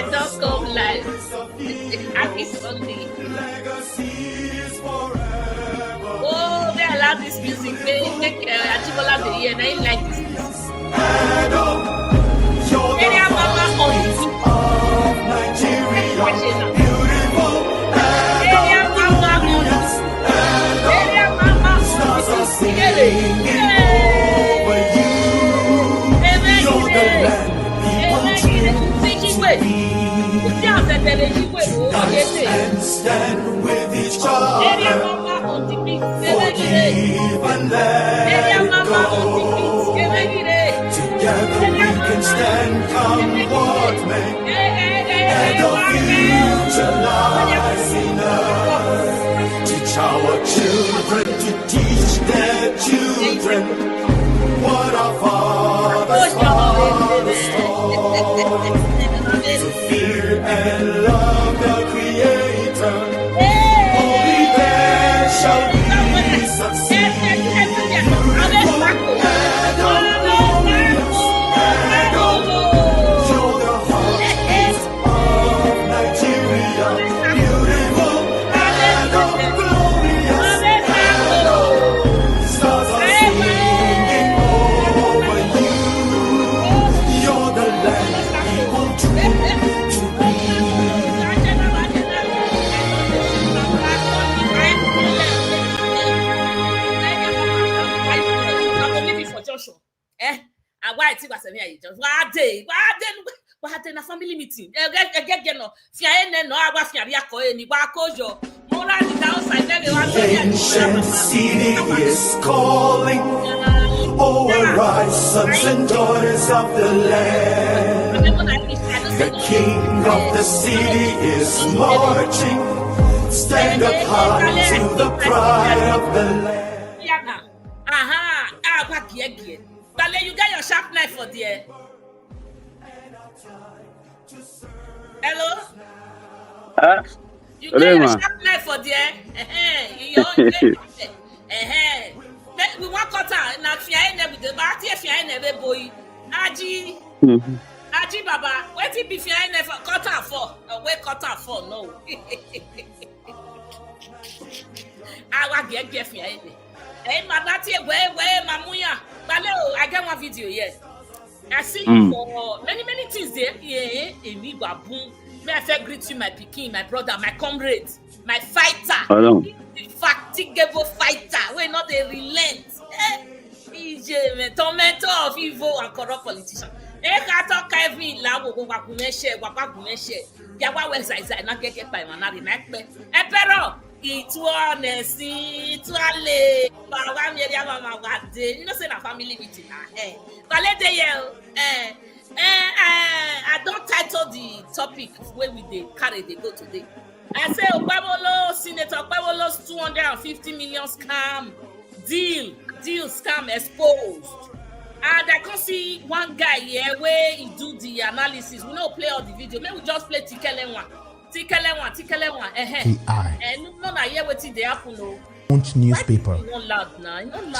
I don't come live. Happy Sunday. Oh, they allow this music. They make Ajibola the year, and I like this music. Area Mama on Nigeria. Beautiful. Area Mama on Area Mama on singing over you. You're the land people and stand with each other. Forgive and let go. Together we can stand, come what may. And the future lies in us. Teach our children to teach their children what our fathers taught us. To fear and love the Creator. Only there shall we succeed. Why it was a just what day na family meeting. Get no fiane no agua fiaria ko eni gba kojo. Mora the downside ancient city is calling. Oh, arise, sons and daughters of the land. The king of the city is marching. Stand up high to the pride of the land. But you got your sharp knife for there. Hello? You got your sharp knife for there? We want cut out. Now, fiane with the party, fiane boy. Aji Baba, what it be fiane for cut out for? Where cut out for? No. I want to get fiane. Hey, Madati, where Mamuya? I get one video here. I see you for many things there. Yeah, me baboon. May I say greet you, my pikin, my brother, my comrade, my fighter. The fatigable fighter. We're not a relent. He's a tormentor of evil and corrupt politician. Itwane you know say na family meeting I don't title the topic where we they carry they go today. I say Okpebholo, Senator Okpebholo's 250 million scam deal scam exposed. And I can see one guy here where he do the analysis. We don't play all the video. Maybe we just play Tikele one. AI. And no, na hear wetin dey happen o. Punch newspaper,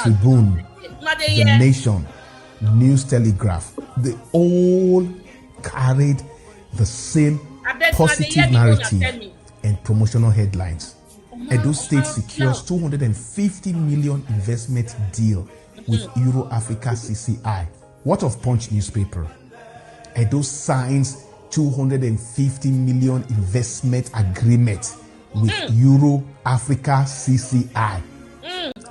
Tribune, The Nation, News Telegraph, they all carried the same positive narrative and promotional headlines. Edo State secures 250 million investment deal with Euro Africa CCI. What of Punch newspaper? Edo signs 250 million investment agreement with Euro Africa CCI.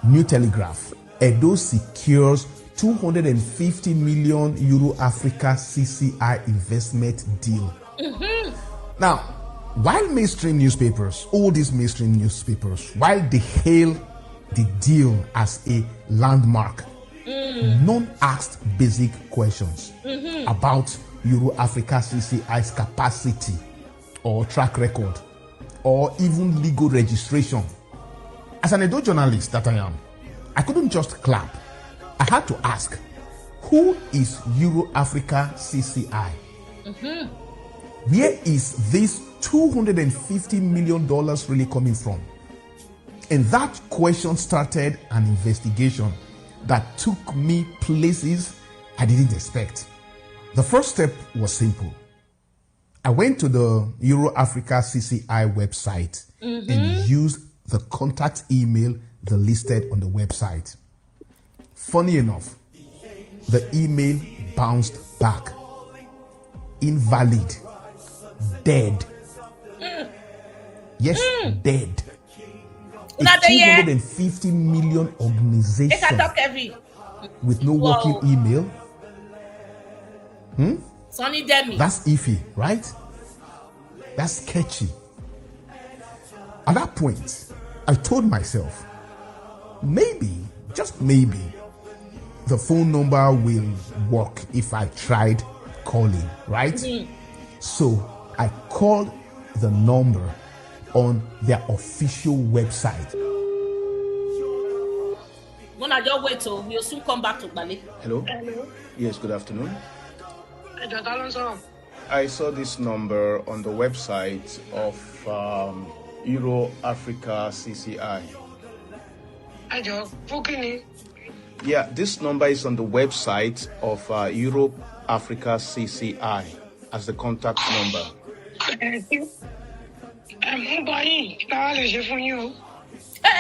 New Telegraph. Edo secures 250 million Euro Africa CCI investment deal. Now, while mainstream newspapers, all these mainstream newspapers, while they hail the deal as a landmark, none asked basic questions about Euro Africa CCI's capacity or track record or even legal registration. As an Edo journalist that I am, I couldn't just clap. I had to ask, who is Euro Africa CCI? Where is this $250 million really coming from? And that question started an investigation that took me places I didn't expect. The first step was simple. I went to the Euro Africa CCI website and used the contact email they listed on the website. Funny enough, the email bounced back. Invalid. Dead. Yes, dead. A 250 million organization with no working email. That's iffy, right? That's sketchy. At that point, I told myself, maybe, just maybe, the phone number will work if I tried calling, right? So I called the number on their official website. Mona, just wait till we'll soon come back to Bali. Hello? Yes, good afternoon. I saw this number on the website of Euro Africa CCI. Yeah, this number is on the website of Euro Africa CCI as the contact number.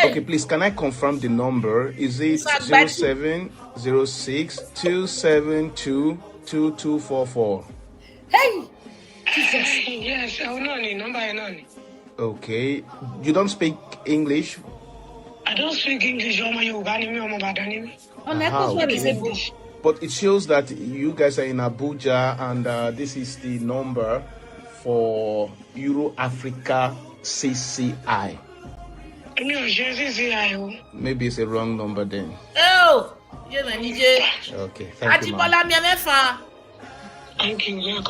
Okay, please, can I confirm the number? Is it 0706-272-2244? Hey! Yes, I know the number. Okay. You don't speak English? I don't speak English. Okay. But it shows that you guys are in Abuja, and this is the number for Euro Africa CCI. Maybe it's a wrong number then. Oh! Okay, thank you, ma'am. Thank you.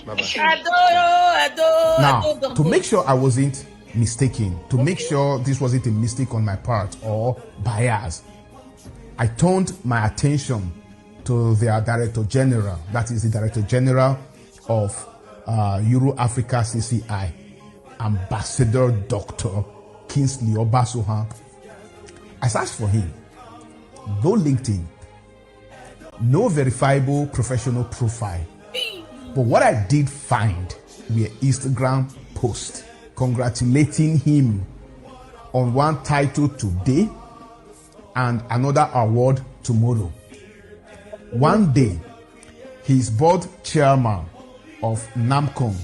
Bye-bye. Now, to make sure I wasn't mistaken, to make sure this wasn't a mistake on my part or bias, I turned my attention to their Director General, that is the Director General of Euro Africa CCI, Ambassador Dr. Kingsley Obasohan. I searched for him. No LinkedIn, no verifiable professional profile. But what I did find were Instagram posts congratulating him on one title today and another award tomorrow. One day, he's board chairman of NAMCOM,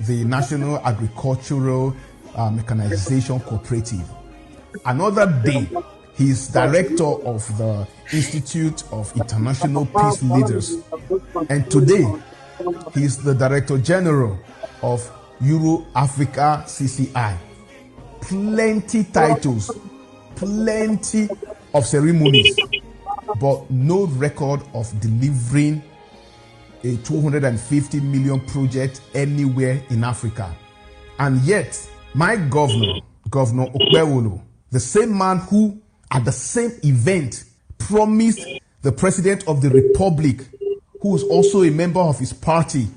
the National Agricultural Mechanization Cooperative. Another day, he's director of the Institute of International Peace Leaders. And today, he's the Director General of Euro Africa CCI. Plenty titles, plenty of ceremonies, but no record of delivering a 250 million project anywhere in Africa. And yet, my governor, Governor Okpebholo, the same man who at the same event promised the President of the Republic, who is also a member of his party,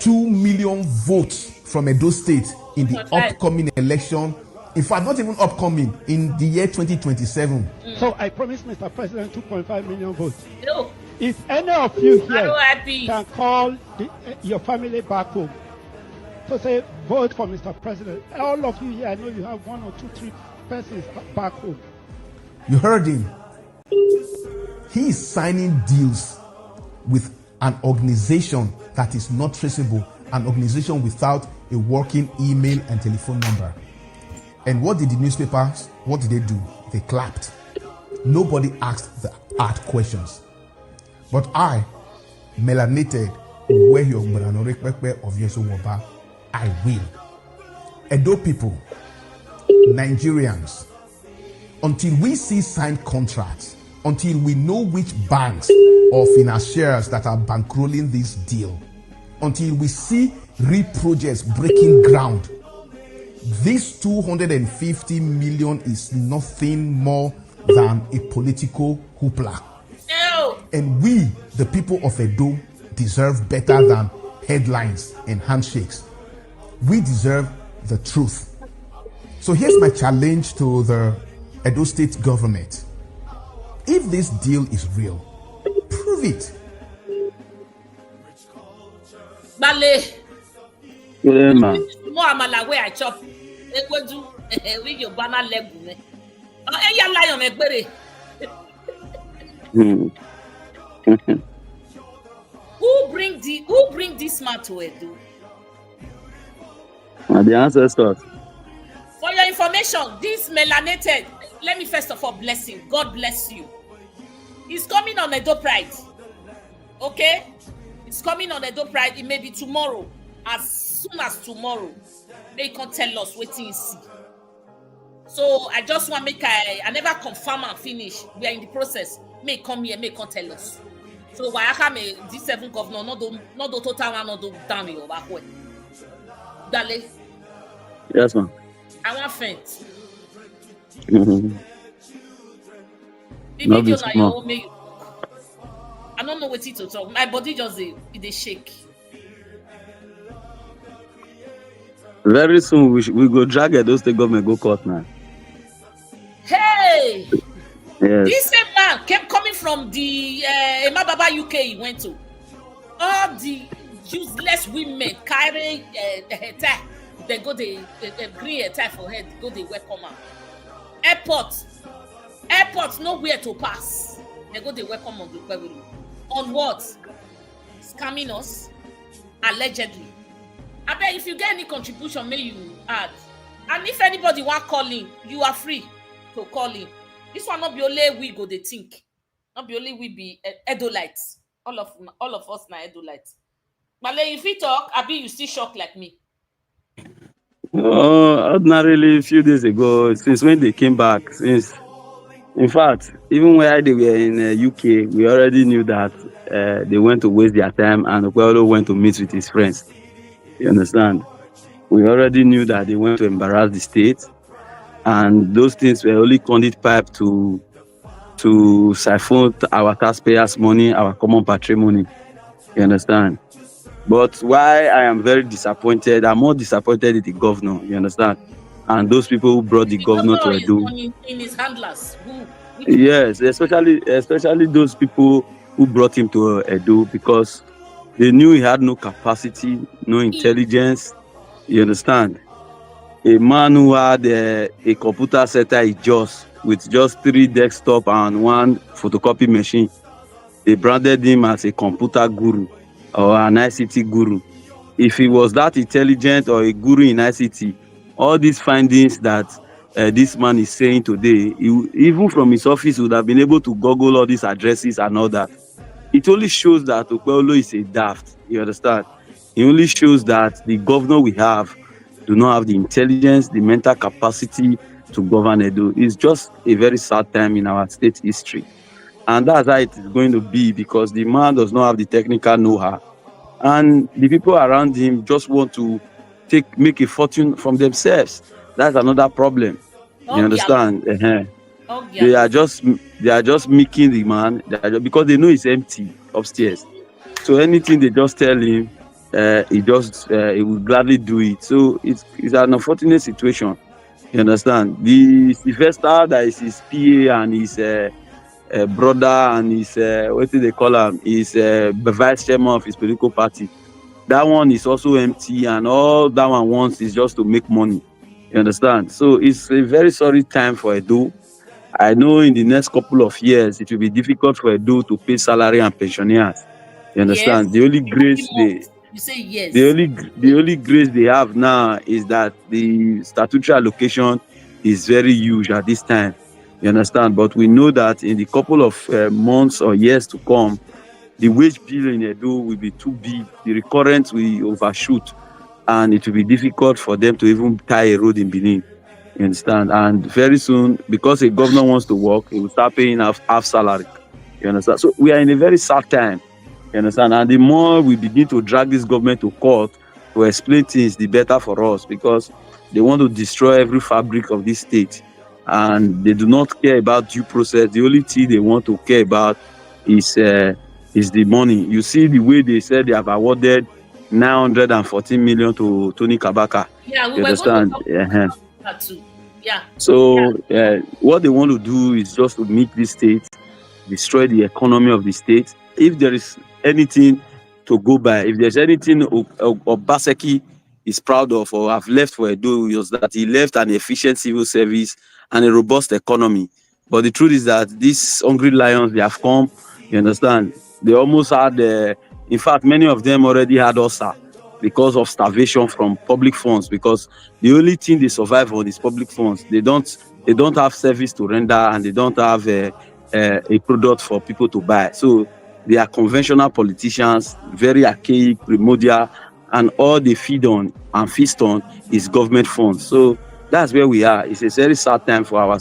2 million votes from Edo State in the upcoming election. In fact, not even upcoming, in the year 2027. So I promised Mr. President 2.5 million votes. No. If any of you here can call your family back home to say, vote for Mr. President, all of you here, I know you have 1 or 2, 3 persons back home. You heard him. He is signing deals with an organization that is not traceable, an organization without a working email and telephone number. And what did the newspapers, what did they do? They clapped. Nobody asked the hard questions. But I, melanated, of Yesowoba, I will. Edo people, Nigerians, until we see signed contracts, until we know which banks or financiers that are bankrolling this deal, until we see real projects breaking ground, this 250 million is nothing more than a political hoopla. And we, the people of Edo, deserve better than headlines and handshakes. We deserve the truth. So here's my challenge to the Edo State government. If this deal is real, prove it. Bale, More amala where I chop. Egwedu with your banana leg. Eya lion egbere. Who bring this man to Edo? The ancestors. For your information, this melanated, let me first of all bless him. God bless you. He's coming on Edo Pride. Okay? It's coming on Edo Pride. It may be tomorrow. As soon as tomorrow. They can tell us what he see. So I just want to make I never confirm and finish. We are in the process. May come here, may come tell us. So why I come this 7 governor, not the total one, not the down here backward. Dale. Yes, ma'am. I want faint. Mm-hmm. The video na your own make. I don't know what to talk. My body just they shake. Very soon we go drag those state government go court now. Hey! Yes. This same man kept coming from the Emababa UK he went to. All the useless women carrying tie. They go they green tie for head. Go they welcome her. Airport nowhere to pass. They go they welcome on the Okpebholo. On what? Scamming us allegedly. I bet if you get any contribution, may you add. And if anybody want calling, you are free to call in. This one not be only we go they think. Not be only we be Edolites. All of us na Edolites. But if we talk, Abi you still shocked like me. Ordinarily a few days ago, since when they came back, in fact, even when they were in UK, we already knew that they went to waste their time and Okpebholo went to meet with his friends. You understand? We already knew that they went to embarrass the state, and those things were only conduit pipe to siphon our taxpayers' money, our common patrimony. You understand? But why I am very disappointed, I'm more disappointed in the governor. You understand? And those people who brought the governor to Edo. In his handlers. Yes, especially those people who brought him to Edo, because they knew he had no capacity, no intelligence. You understand? A man who had a computer center with just 3 desktop and 1 photocopy machine. They branded him as a computer guru or an ICT guru. If he was that intelligent or a guru in ICT, all these findings that this man is saying today, even from his office, would have been able to Google all these addresses and all that. It only shows that Okpebholo is a daft. You understand? It only shows that the governor we have do not have the intelligence, the mental capacity to govern Edo. It's just a very sad time in our state history. And that's how it is going to be, because the man does not have the technical know-how. And the people around him just want to make a fortune from themselves. That's another problem. You understand? They are just making the man because they know it's empty upstairs. So anything they just tell him, he will gladly do it. So it's an unfortunate situation. You understand? The Sylvester that is his PA and his brother and his what do they call him? His vice chairman of his political party. That one is also empty, and all that one wants is just to make money. You understand? So it's a very sorry time for Edo. I know in the next couple of years it will be difficult for Edo to pay salary and pensioners. You understand? Yes. The only grace the only grace they have now is that the statutory allocation is very huge at this time. You understand? But we know that in the couple of months or years to come, the wage bill in Edo will be too big. The recurrence will overshoot, and it will be difficult for them to even tie a road in Benin. You understand? And very soon, because a governor wants to work, he will start paying half salary. You understand? So we are in a very sad time. You understand? And the more we begin to drag this government to court to explain things, the better for us, because they want to destroy every fabric of this state, and they do not care about due process. The only thing they want to care about is the money. You see the way they said they have awarded 914 million to Tony Kabaka. Yeah, we you understand? That too. Yeah. So what they want to do is just to make this state, destroy the economy of the state. If there is anything to go by, if there's anything Obaseki is proud of or have left for Edo was that he left an efficient civil service and a robust economy. But the truth is that these hungry lions, they have come, you understand? They almost had, in fact, many of them already had ulcer because of starvation from public funds, because the only thing they survive on is public funds. They don't have service to render, and they don't have a product for people to buy. So they are conventional politicians, very archaic, primordial, and all they feed on and feast on is government funds. So that's where we are. It's a very sad time for our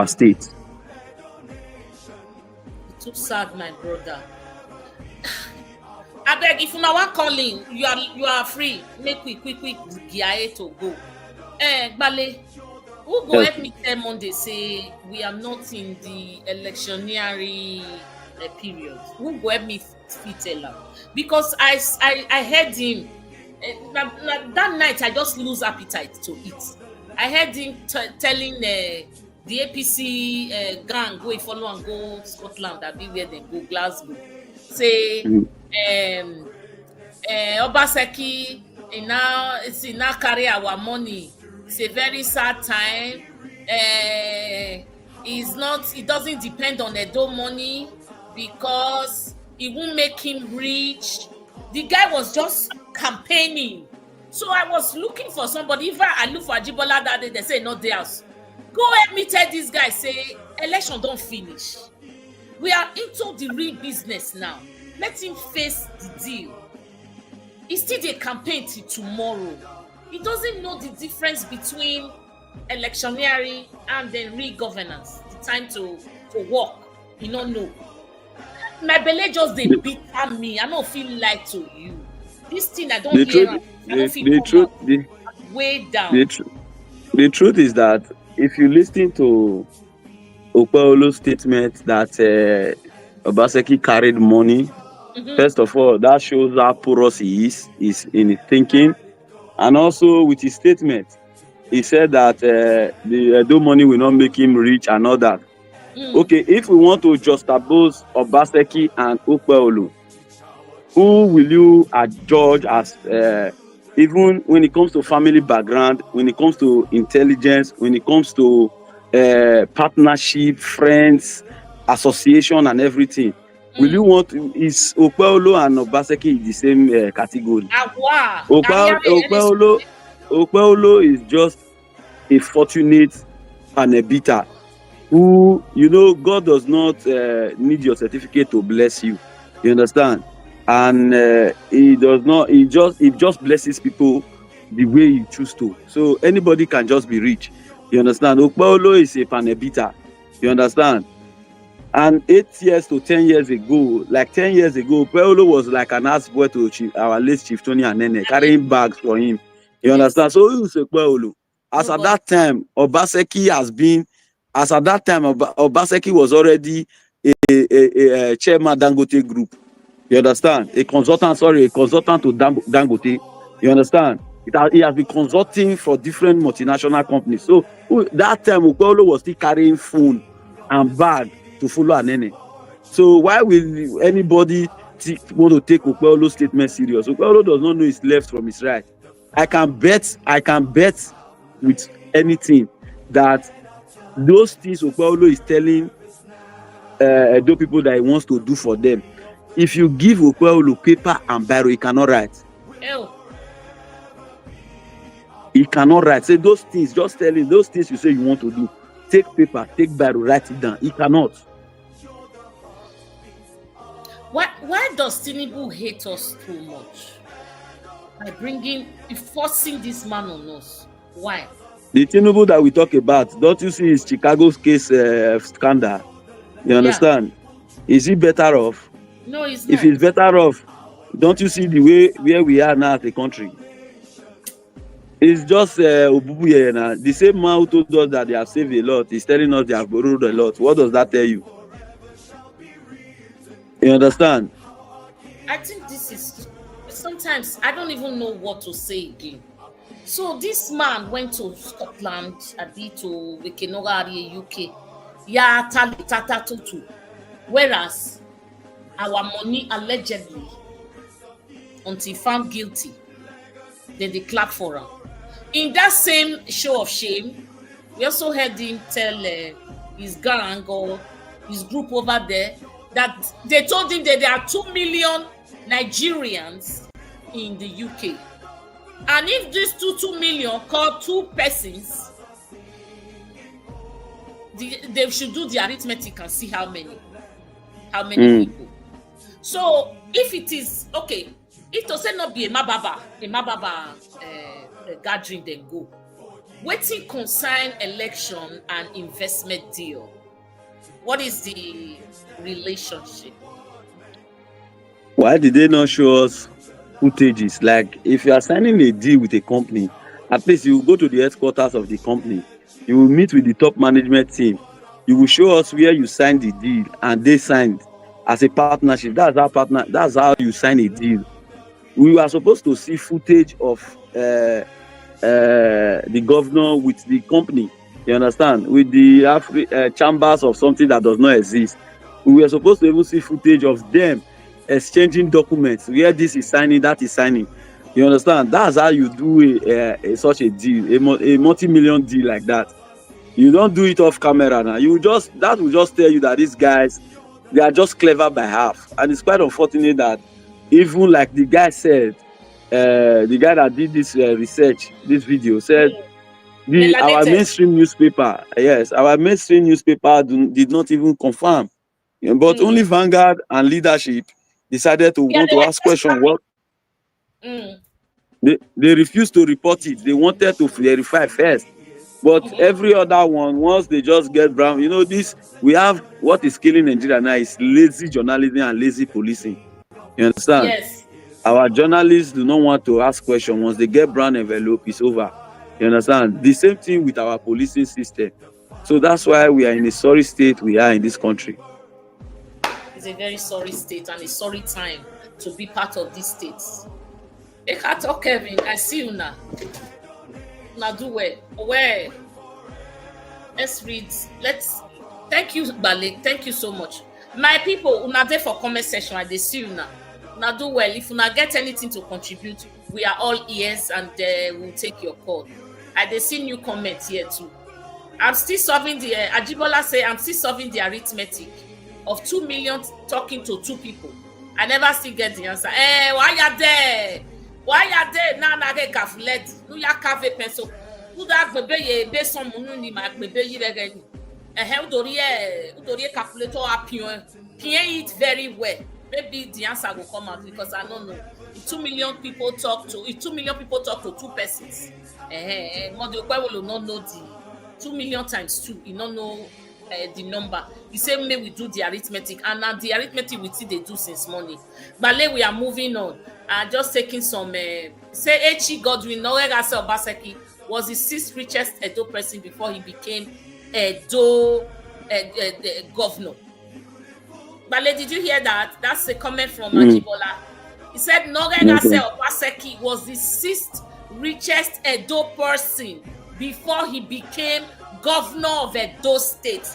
state. Too sad, my brother. I beg, if you now want calling, you are free. Make quick gear to go. Bale, who go help me tell Monday say we are not in the electioneering period? Who go help me tell him? Because I heard him that night. I just lose appetite to eat. I heard him telling the APC gang go follow and go Scotland. That be where they go, Glasgow. Say Obaseki now carry our money. It's a very sad time. It doesn't depend on Edo money because it won't make him rich. The guy was just campaigning. So I was looking for somebody. If I look for Ajibola that day, they say not theirs. Go help me tell this guy, say election don't finish. We are into the real business now. Let him face the deal. It's still a campaign till tomorrow. He doesn't know the difference between electioneering and then real governance. The time to work. He don't know. My belly just they beat at me. I don't feel like to you. This thing I don't hear. Way down. The truth is that if you listen to Okpebholo's statement that Obaseki carried money, first of all, that shows how porous he is in his thinking. And also with his statement, he said that the Edo money will not make him rich and all that. Okay, if we want to juxtapose Obaseki and Okpebholo, who will you judge as even when it comes to family background, when it comes to intelligence, when it comes to partnership, friends, association, and everything? Will you want is Okpebholo and Obaseki in the same category? Okpebholo is just a fortunate and a bitter who, God does not need your certificate to bless you. You understand? And he just blesses people the way he chooses to. So anybody can just be rich. You understand? Okpebholo is a panebita. You understand? And 8 years to 10 years ago, like 10 years ago, Okpebholo was like an ass boy to our late Chief Tony Anene, carrying bags for him. You understand? So who is Okpebholo? As at that time, Obaseki was already a chairman Dangote Group. You understand? A consultant to Dangote. You understand? He has been consulting for different multinational companies. So that time, Okpebholo was still carrying phone and bag to follow Anene. So why will anybody want to take Okpebholo's statement serious? Okpebholo does not know his left from his right. I can bet with anything that those things Okpebholo is telling those people that he wants to do for them, if you give Okpebholo paper and biro, he cannot write. He cannot write. Say those things, just tell him those things you say you want to do. Take paper, take biro, write it down. He cannot. Why does Tinubu hate us too much? By forcing this man on us. Why? The Tinubu that we talk about, don't you see his Chicago's case scandal? You understand? Is he better off? No, he's not. If he's better off, don't you see the way where we are now as a country? It's just Obubuye. The same man who told us that they have saved a lot is telling us they have borrowed a lot. What does that tell you? You understand? I think this is sometimes I don't even know what to say again. So this man went to Scotland, to Wikinogari, UK. Whereas our money allegedly, until found guilty, Then they clap for him. In that same show of shame, we also heard him tell his gang or his group over there that they told him that there are 2 million Nigerians in the UK. And if these 2 million call 2 persons, they should do the arithmetic and see how many people. So if it is okay, it does not be a mababa gathering, then go. Waiting concern election and investment deal. What is the relationship? Why did they not show us footages? Like, if you are signing a deal with a company, at least you will go to the headquarters of the company. You will meet with the top management team. You will show us where you signed the deal and they signed as a partnership. That's how you sign a deal. We were supposed to see footage of the governor with the company. You understand? With the chambers of something that does not exist. We were supposed to even see footage of them exchanging documents where this is signing, that is signing. You understand? That's how you do such a deal, a multi-million deal like that. You don't do it off camera now. That will just tell you that these guys, they are just clever by half. And it's quite unfortunate that even like the guy said, the guy that did this research, this video said, our mainstream newspaper, did not even confirm. But only Vanguard and leadership decided to want to ask questions. What? They refused to report it. They wanted to verify first. But every other one, once they just get brown, we have what is killing Nigeria now is lazy journalism and lazy policing. You understand? Yes. Our journalists do not want to ask questions. Once they get brown envelope, it's over. You understand? The same thing with our policing system. So that's why we are in a sorry state we are in this country. It's a very sorry state and a sorry time to be part of these states. Kevin, I see you now. Now do well. Let's read. Thank you, Bale. Thank you so much. My people, una there for comment section. I see you now. Now do well. If you not get anything to contribute, we are all ears and we'll take your call. I see new comments here too. I'm still solving the Ajibola say I'm still solving the arithmetic of 2 million talking to 2 people. I never still get the answer. Why you there? Why you there? Na get calculate. No ya cave pencil. Who that bebe ye be some munu ni ma bebe yi regeni. Udoriye calculator appion it very well. Maybe the answer will come out because I don't know. If 2 million people talk to 2 persons, Okpebholo will not know the 2 million times 2. He don't know the number. The same way we do the arithmetic, and now the arithmetic we see they do since morning. But we are moving on. Just taking some. Say H.E. Godwin Noregase Obaseki was the 6th richest Edo person before he became Edo governor. Bale, did you hear that? That's a comment from Ajibola. He said Noregase Obaseki was the 6th richest Edo person before he became governor of Edo State.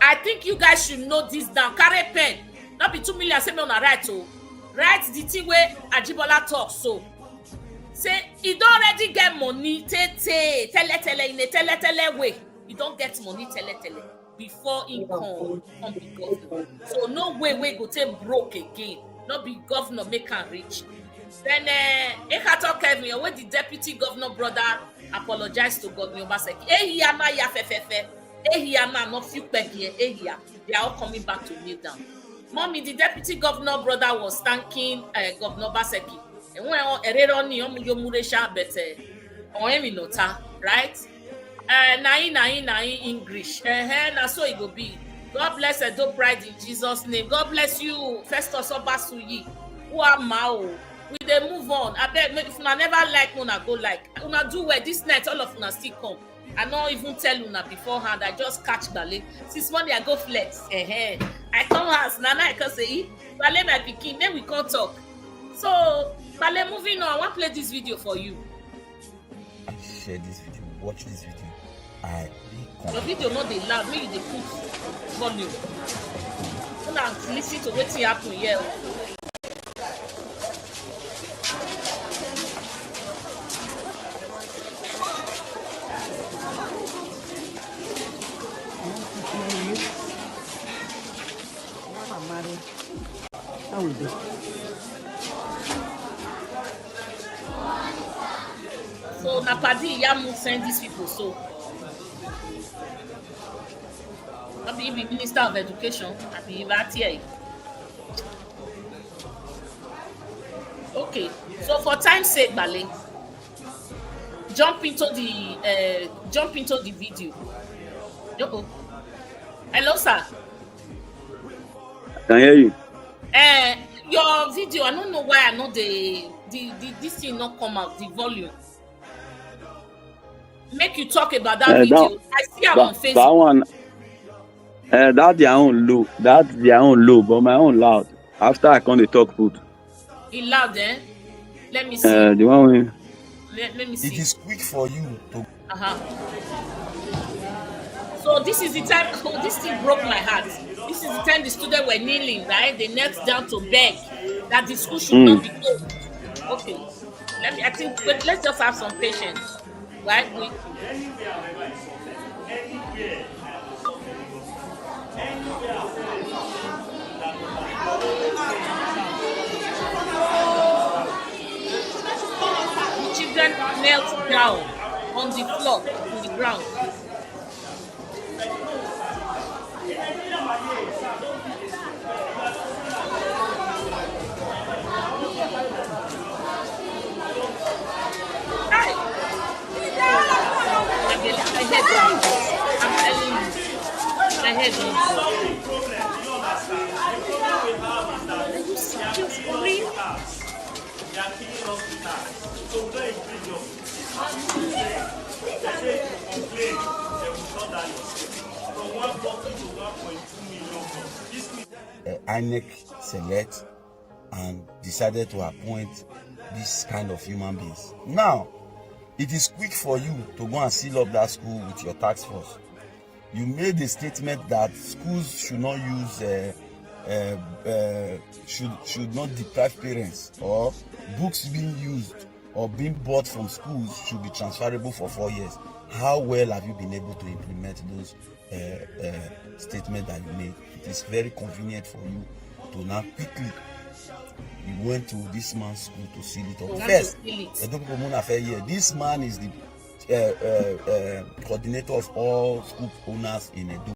I think you guys should know this down. Carry pen. Not be 2 million. Say me on a right. Write the thing where Ajibola talks. So say he don't already get money. Tele in a tele way. He don't get money. Tele before he come be governor. So no way we go take broke again. Not be governor make am rich. Then Ekato Kevin, when the deputy governor brother apologized to Governor Obaseki. Ehiyama ya fefefe. Ehiyama no few pegi. Ehiya. They are all coming back to kneel down. Mommy, the deputy governor brother was thanking Governor Obaseki. And when erero ni omuyo muresha bete oemi nota, right? Nai English. Na so it go be. God bless Edo Pride in Jesus' name. God bless you, Festus Obasuyi. Who are Mao? We dey move on. I beg, if una never like una go like. Una do well this night. All of una still come. I not even tell una beforehand. I just catch Bale. Since Monday I go flex. I come house. Nana I can say, Bale my pikin. Then we can't talk. So Bale, moving on. I want to play this video for you. Share this video. Watch this video. Your video not dey loud. Maybe they put volume. So now listen to what happen here. na Paddy Yamu send these people so. I be Minister of Education. I be that here. Okay, so for time's sake, Bale, jump into the video. Yoko. Hello, sir. Can hear you. Your video, I don't know why I know this thing not come out, the volume. Make you talk about that video. I see I'm on Facebook. That one, that's their own low. That's their own low, but my own loud. After I come to talk food. It loud, eh? Let me see. The one we... Let me see. It is quick for you to. So this is the time. Oh, this thing broke my heart. This is the time the students were kneeling, right? They knelt down to beg that the school should not be closed. Okay. I think. Let's just have some patience, right? The children knelt down on the floor, on the ground. I heard INEC select and decided to appoint this kind of human beings. Now, it is quick for you to go and seal up that school with your task force. You made a statement that schools should not use should not deprive parents, or books being used or being bought from schools should be transferable for 4 years. How well have you been able to implement those statements that you made? It is very convenient for you to now quickly. You went to this man's school to seal it up. First, this man is the coordinator of all school owners in Edo.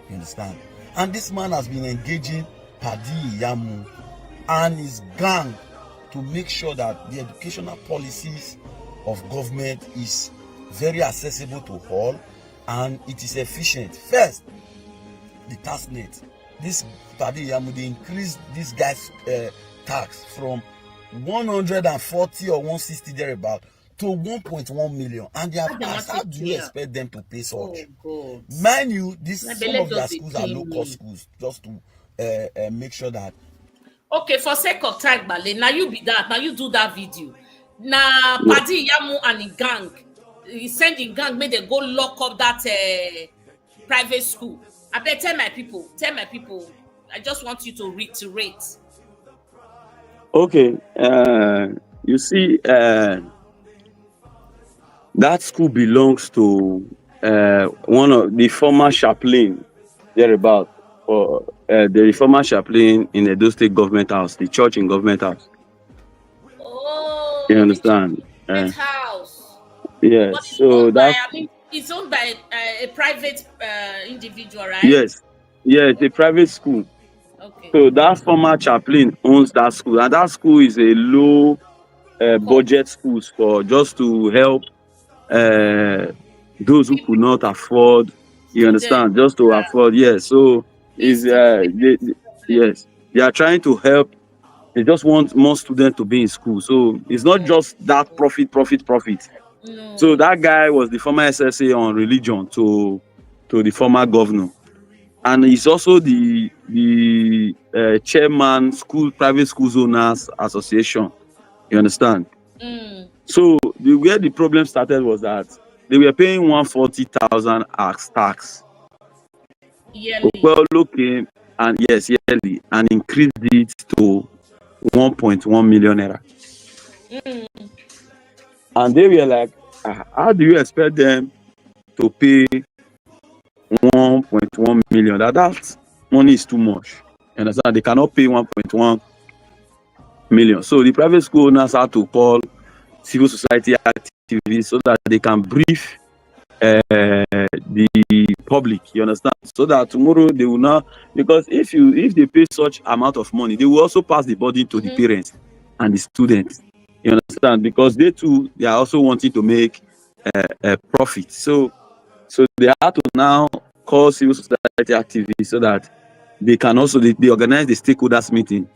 You understand? And this man has been engaging Paddy Yamu and his gang to make sure that the educational policies of government is very accessible to all and it is efficient. First, the tax net. This Paddy Yamu, they increased this guy's tax from 140 or 160 thereabout to 1.1 million, and they have asked, how do you expect them to pay such? Mind you, some of their schools are low-cost schools, just to make sure that. Okay, for sake of time, Bale, now you be that, now you do that video. Now Paddy Yamu and the gang, he send the gang, make they go lock up that private school. I better tell my people. I just want you to reiterate. Okay, you see, that school belongs to one of the former chaplain thereabout, or the former chaplain in the Edo State Government House, the church in Government House. Oh, you understand? House. Yes. But so that it's owned by a private individual, right? Yes. Yeah, it's a private school. Okay. So that former chaplain owns that school, and that school is a low budget school for just to help those who could not afford. You understand? Just to afford. Yes. So is yes, they are trying to help. They just want more students to be in school. So it's not just that profit. No. So that guy was the former SSA on religion to the former governor. And he's also the chairman private schools owners association. You understand? So where the problem started was that they were paying 140,000 as tax. Yearly. Okpebholo came and yearly, and increased it to 1.1 million naira. And they were like, how do you expect them to pay 1.1 million? That money is too much. You understand? They cannot pay 1.1 million. So the private school owners had to call civil society activities so that they can brief the public, you understand, so that tomorrow they will not, because if they pay such amount of money, they will also pass the burden to the parents and the students, you understand, because they too, they are also wanting to make a profit. So they have to now call civil society activities so that they can also they organize the stakeholders meeting,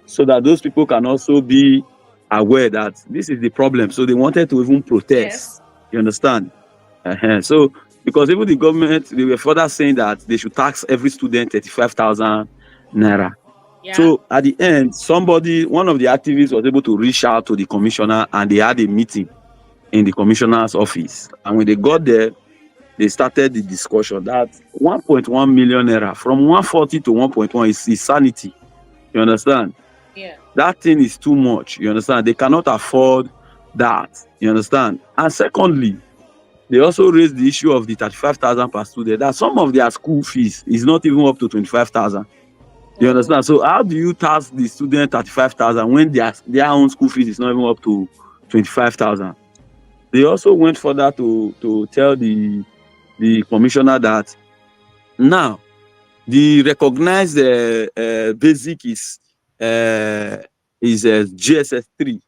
so that those people can also be aware that this is the problem. So they wanted to even protest, you understand. So because even the government, they were further saying that they should tax every student 35,000 naira. So at the end, one of the activists was able to reach out to the commissioner, and they had a meeting in the commissioner's office. And when they got there, they started the discussion that 1.1 million naira from 140 to 1.1 is sanity. You understand? That thing is too much. You understand? They cannot afford that. You understand? And secondly, they also raised the issue of the 35,000 per student, that some of their school fees is not even up to 25,000. You understand? So how do you tax the student 35,000 when their own school fees is not even up to 25,000? They also went further to tell the commissioner that now the recognized basic is GSS 3.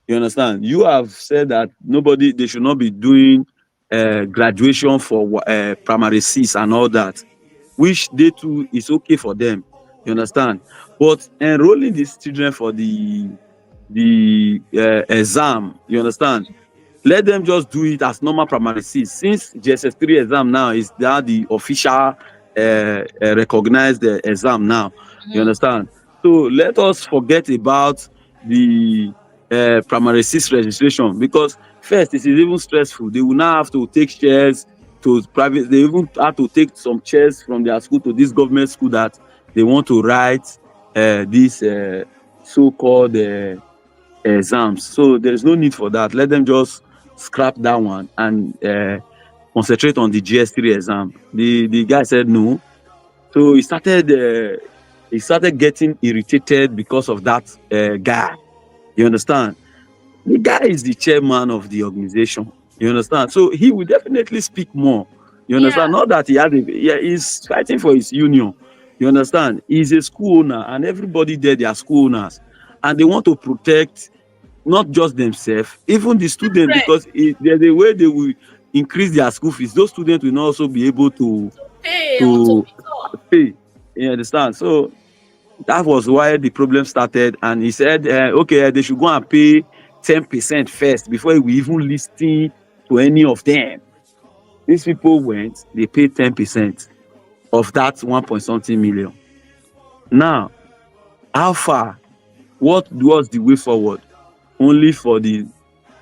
You understand? You have said that they should not be doing graduation for primary 6 and all that, which they too is okay for them. You understand? But enrolling these children for the exam, you understand? Let them just do it as normal primary 6, since GSS 3 exam now is the official recognized exam now. You understand? So let us forget about the primary 6 registration, because first it is even stressful. They will now have to take shares to private. They even have to take some shares from their school to this government school that they want to write these so-called exams. So there is no need for that. Let them just scrap that one and concentrate on the GS3 exam. The guy said no. So he started getting irritated because of that guy. You understand? The guy is the chairman of the organization. You understand? So he will definitely speak more. You understand? Not that he's fighting for his union. You understand? He's a school owner, and everybody there, they are school owners, and they want to protect not just themselves, even the students, because there's a way they will increase their school fees. Those students will not also be able to pay. You understand? So that was why the problem started, and he said, okay, they should go and pay 10% first before we even listen to any of them. These people went, they paid 10% of that 1 million. Now, how far? What was the way forward? Only for the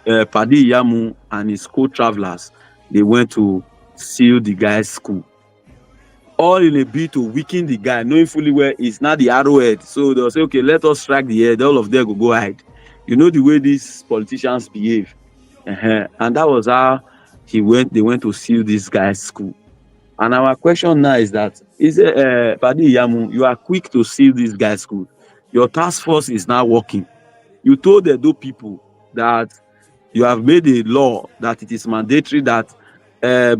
Padi Yamu and his co-travelers, they went to seal the guy's school. All in a bid to weaken the guy, knowing fully well it's not the arrowhead. So they'll say, okay, let us strike the head. All of them will go hide. You know the way these politicians behave. And that was how they went to seal this guy's school. And our question now is that, Padi Yamu, you are quick to seal this guy's school. Your task force is now working. You told the Edo people that you have made a law that it is mandatory that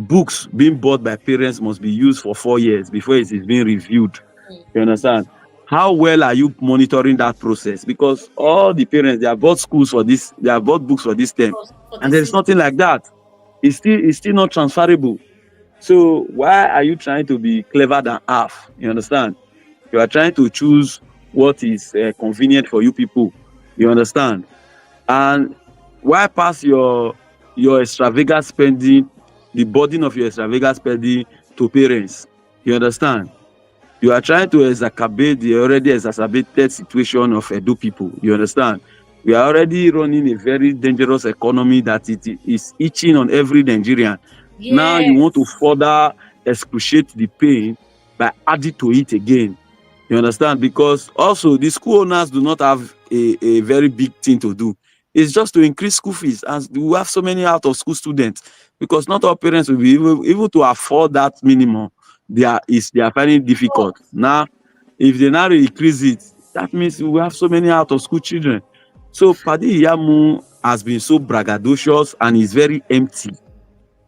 books being bought by parents must be used for 4 years before it is being reviewed. You understand? How well are you monitoring that process? Because all the parents, they have bought books for this term, and there is nothing like that. It's still not transferable. So why are you trying to be clever than half? You understand? You are trying to choose what is convenient for you people. You understand? And why pass your extravagant spending, the burden of your extravagant spending, to parents? You understand? You are trying to exacerbate the already exacerbated situation of Edo people. You understand? We are already running a very dangerous economy that it is itching on every Nigerian. Yes. Now you want to further excruciate the pain by adding to it again. You understand? Because also the school owners do not have a very big thing to do. It's just to increase school fees, and we have so many out of school students, because not all parents will be able to afford that minimum. They are finding it difficult. Now, if they now increase it, that means we have so many out of school children. So Padi Yamu has been so braggadocious and is very empty.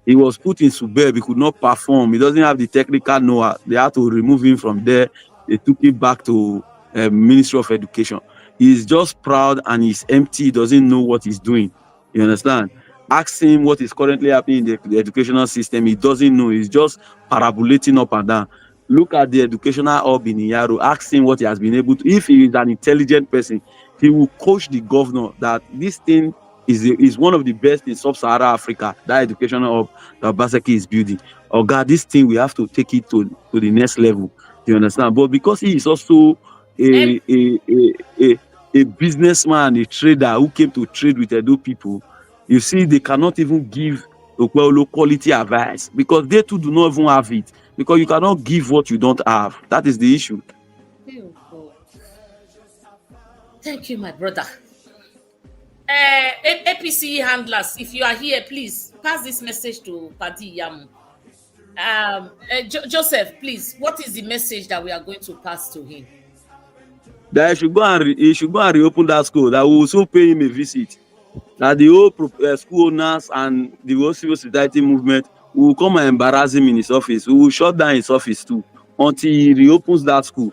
He was put in Subeb. He could not perform. He doesn't have the technical know-how. They had to remove him from there. They took him back to Ministry of Education. He's just proud and he's empty. He doesn't know what he's doing. You understand? Ask him what is currently happening in the educational system. He doesn't know. He's just parabolating up and down. Look at the educational hub in Iyaro. Ask him what he has been able to. If he is an intelligent person, he will coach the governor that this thing is one of the best in sub-Saharan Africa, that educational hub that Obaseki is building. Oh God, this thing, we have to take it to the next level. You understand? But because he is also a businessman, a trader who came to trade with Edo people, you see, they cannot even give Okpebholo quality advice because they too do not even have it. Because you cannot give what you don't have. That is the issue. Thank you, my brother. APC handlers, if you are here, please pass this message to Padi Yamu. Joseph, please, what is the message that we are going to pass to him? That he should go and reopen that school. That we will also pay him a visit. That the whole school owners and the whole civil society movement will come and embarrass him in his office. We will shut down his office too until he reopens that school.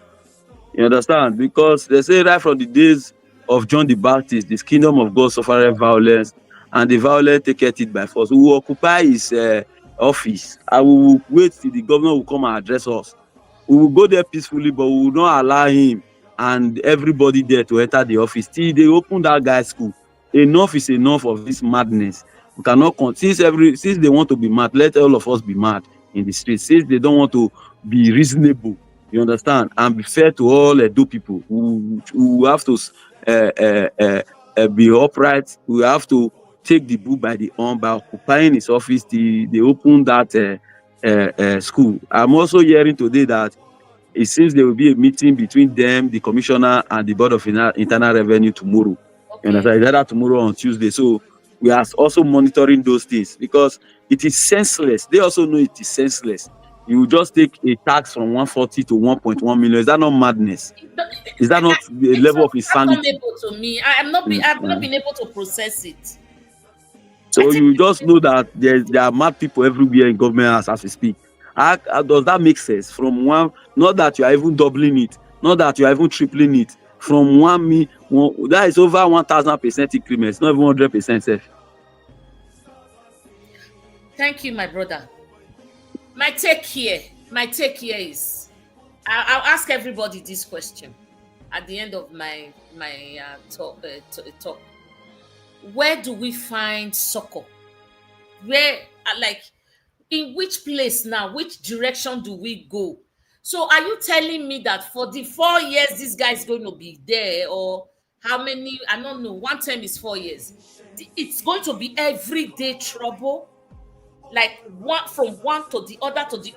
You understand? Because they say right from the days of John the Baptist, this kingdom of God suffered violence, and the violent take it by force. We will occupy his office, and we will wait till the governor will come and address us. We will go there peacefully, but we will not allow him and everybody there to enter the office till they open that guy's school. Enough is enough of this madness. We cannot since they want to be mad, let all of us be mad in the streets. Since they don't want to be reasonable, you understand, and be fair to all Edo people who have to be upright. We have to take the bull by the horn by occupying his office till they open that school. I'm also hearing today that it seems there will be a meeting between them, the commissioner, and the Board of Internal Revenue tomorrow. Okay. You understand? Either tomorrow or on Tuesday. So we are also monitoring those things because it is senseless. They also know it is senseless. You just take a tax from 140 to 1.1 million. Is that not madness? Is that not the level of insanity? To me, I've not been able to process it. So you just know that there are mad people everywhere in government as we speak. Does that make sense? From one, not that you are even doubling it, not that you are even tripling it. From that is over 1,000% increment. It's not even 100% safe. Thank you, my brother. My take here is, I'll ask everybody this question at the end of my talk. Where do we find succor? Where, in which place now? Which direction do we go? So are you telling me that for the 4 years this guy is going to be there, or how many? I don't know. One term is 4 years. It's going to be everyday trouble, like from one to the other to the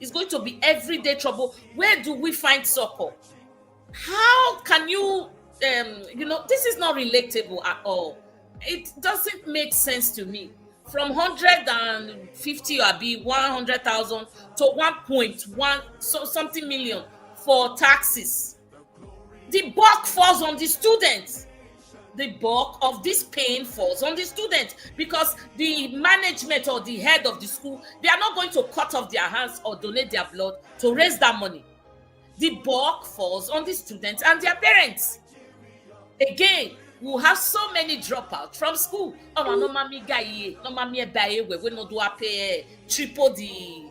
it's going to be everyday trouble. Where do we find succor? How can you? This is not relatable at all. It doesn't make sense to me. From 150 or 100,000 to 1.1 something million for taxes. The buck falls on the students. The bulk of this pain falls on the students because the management or the head of the school, they are not going to cut off their hands or donate their blood to raise that money. The bulk falls on the students and their parents. Again, we'll have so many dropouts from school. Triple the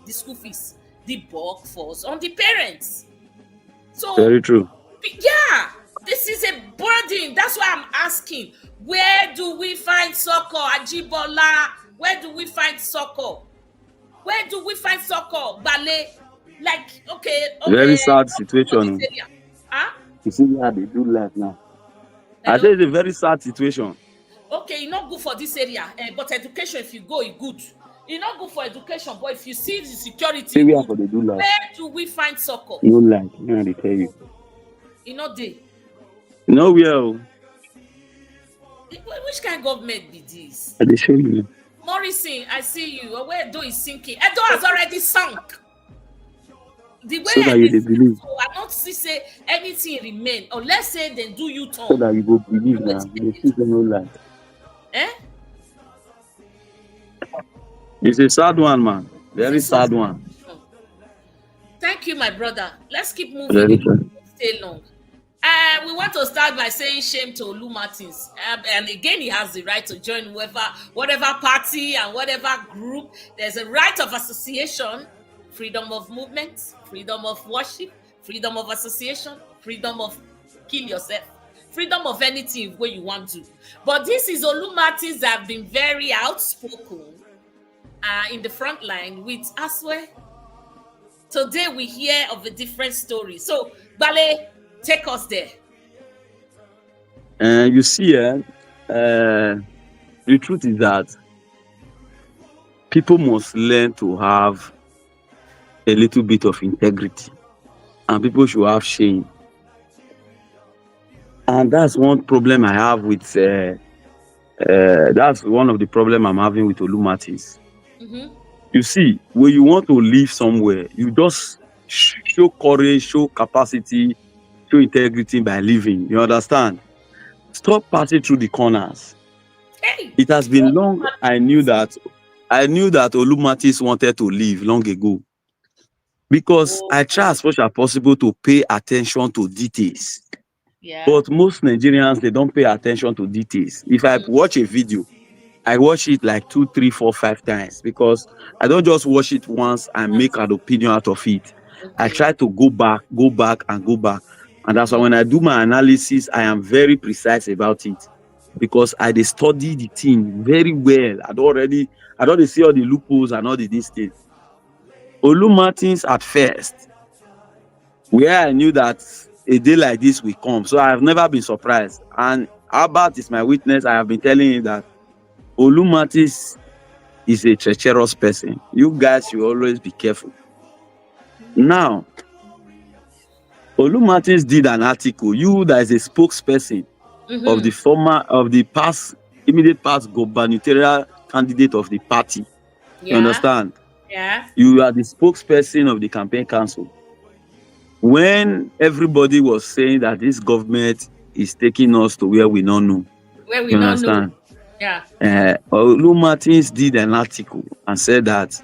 school fees. The bulk falls on the parents. So very true. Yeah, this is a burden. That's why I'm asking, where do we find succor, Ajibola? Where do we find succor? Where do we find succor, Bale? Okay. Very sad situation. Huh? You see how they do life now. Hello? I say it's a very sad situation. Okay, it's not good for this area, but education, if you go, it's good. It's not good for education, but if you see the security, where do we find succor? No lie, I tell you. You know they. No, well. Which kind of government be this? They show you. Morrison, I see you. Where Edo is sinking. Edo has already sunk. The way so that you believe. So I don't see say any anything remain, or let's say they do you turn. So that you go believe now. You see them no lie. Eh? It's a sad one, man. Very sad one. Thank you, my brother. Let's keep moving. Very true. Stay long. We want to start by saying shame to Olu Martins. And again, he has the right to join whatever party and whatever group. There's a right of association, freedom of movement, freedom of worship, freedom of association, freedom of kill yourself, freedom of anything where you want to. But this is Olu Martins that have been very outspoken in the front line with Aswe. Today we hear of a different story. So, Bale, take us there. You see, the truth is that people must learn to have a little bit of integrity, and people should have shame. And that's one problem I have with. That's one of the problem I'm having with Olu Martins. Mm-hmm. You see, when you want to live somewhere, you just show courage, show capacity, show integrity by living. You understand? Stop passing through the corners. Hey, it has been long. I knew that Olu Martins wanted to leave long ago, because I try as much as possible to pay attention to details. Yeah. But most Nigerians, they don't pay attention to details. If I watch a video, I watch it like 2, 3, 4, 5 times, because I don't just watch it once and make an opinion out of it. Okay. I try to go back. And that's why when I do my analysis, I am very precise about it, because I study the thing very well. I don't see all the loopholes and all these things. Olu Martins at first, where I knew that a day like this will come, so I have never been surprised. And Albert is my witness. I have been telling him that Olu Martins is a treacherous person. You guys should always be careful. Now, Olu Martins did an article. You that is a spokesperson of the immediate past gubernatorial candidate of the party. Yeah. You understand? Yeah. You are the spokesperson of the campaign council. When everybody was saying that this government is taking us to where we don't know. Where we don't know. Yeah. Olu Martins did an article and said that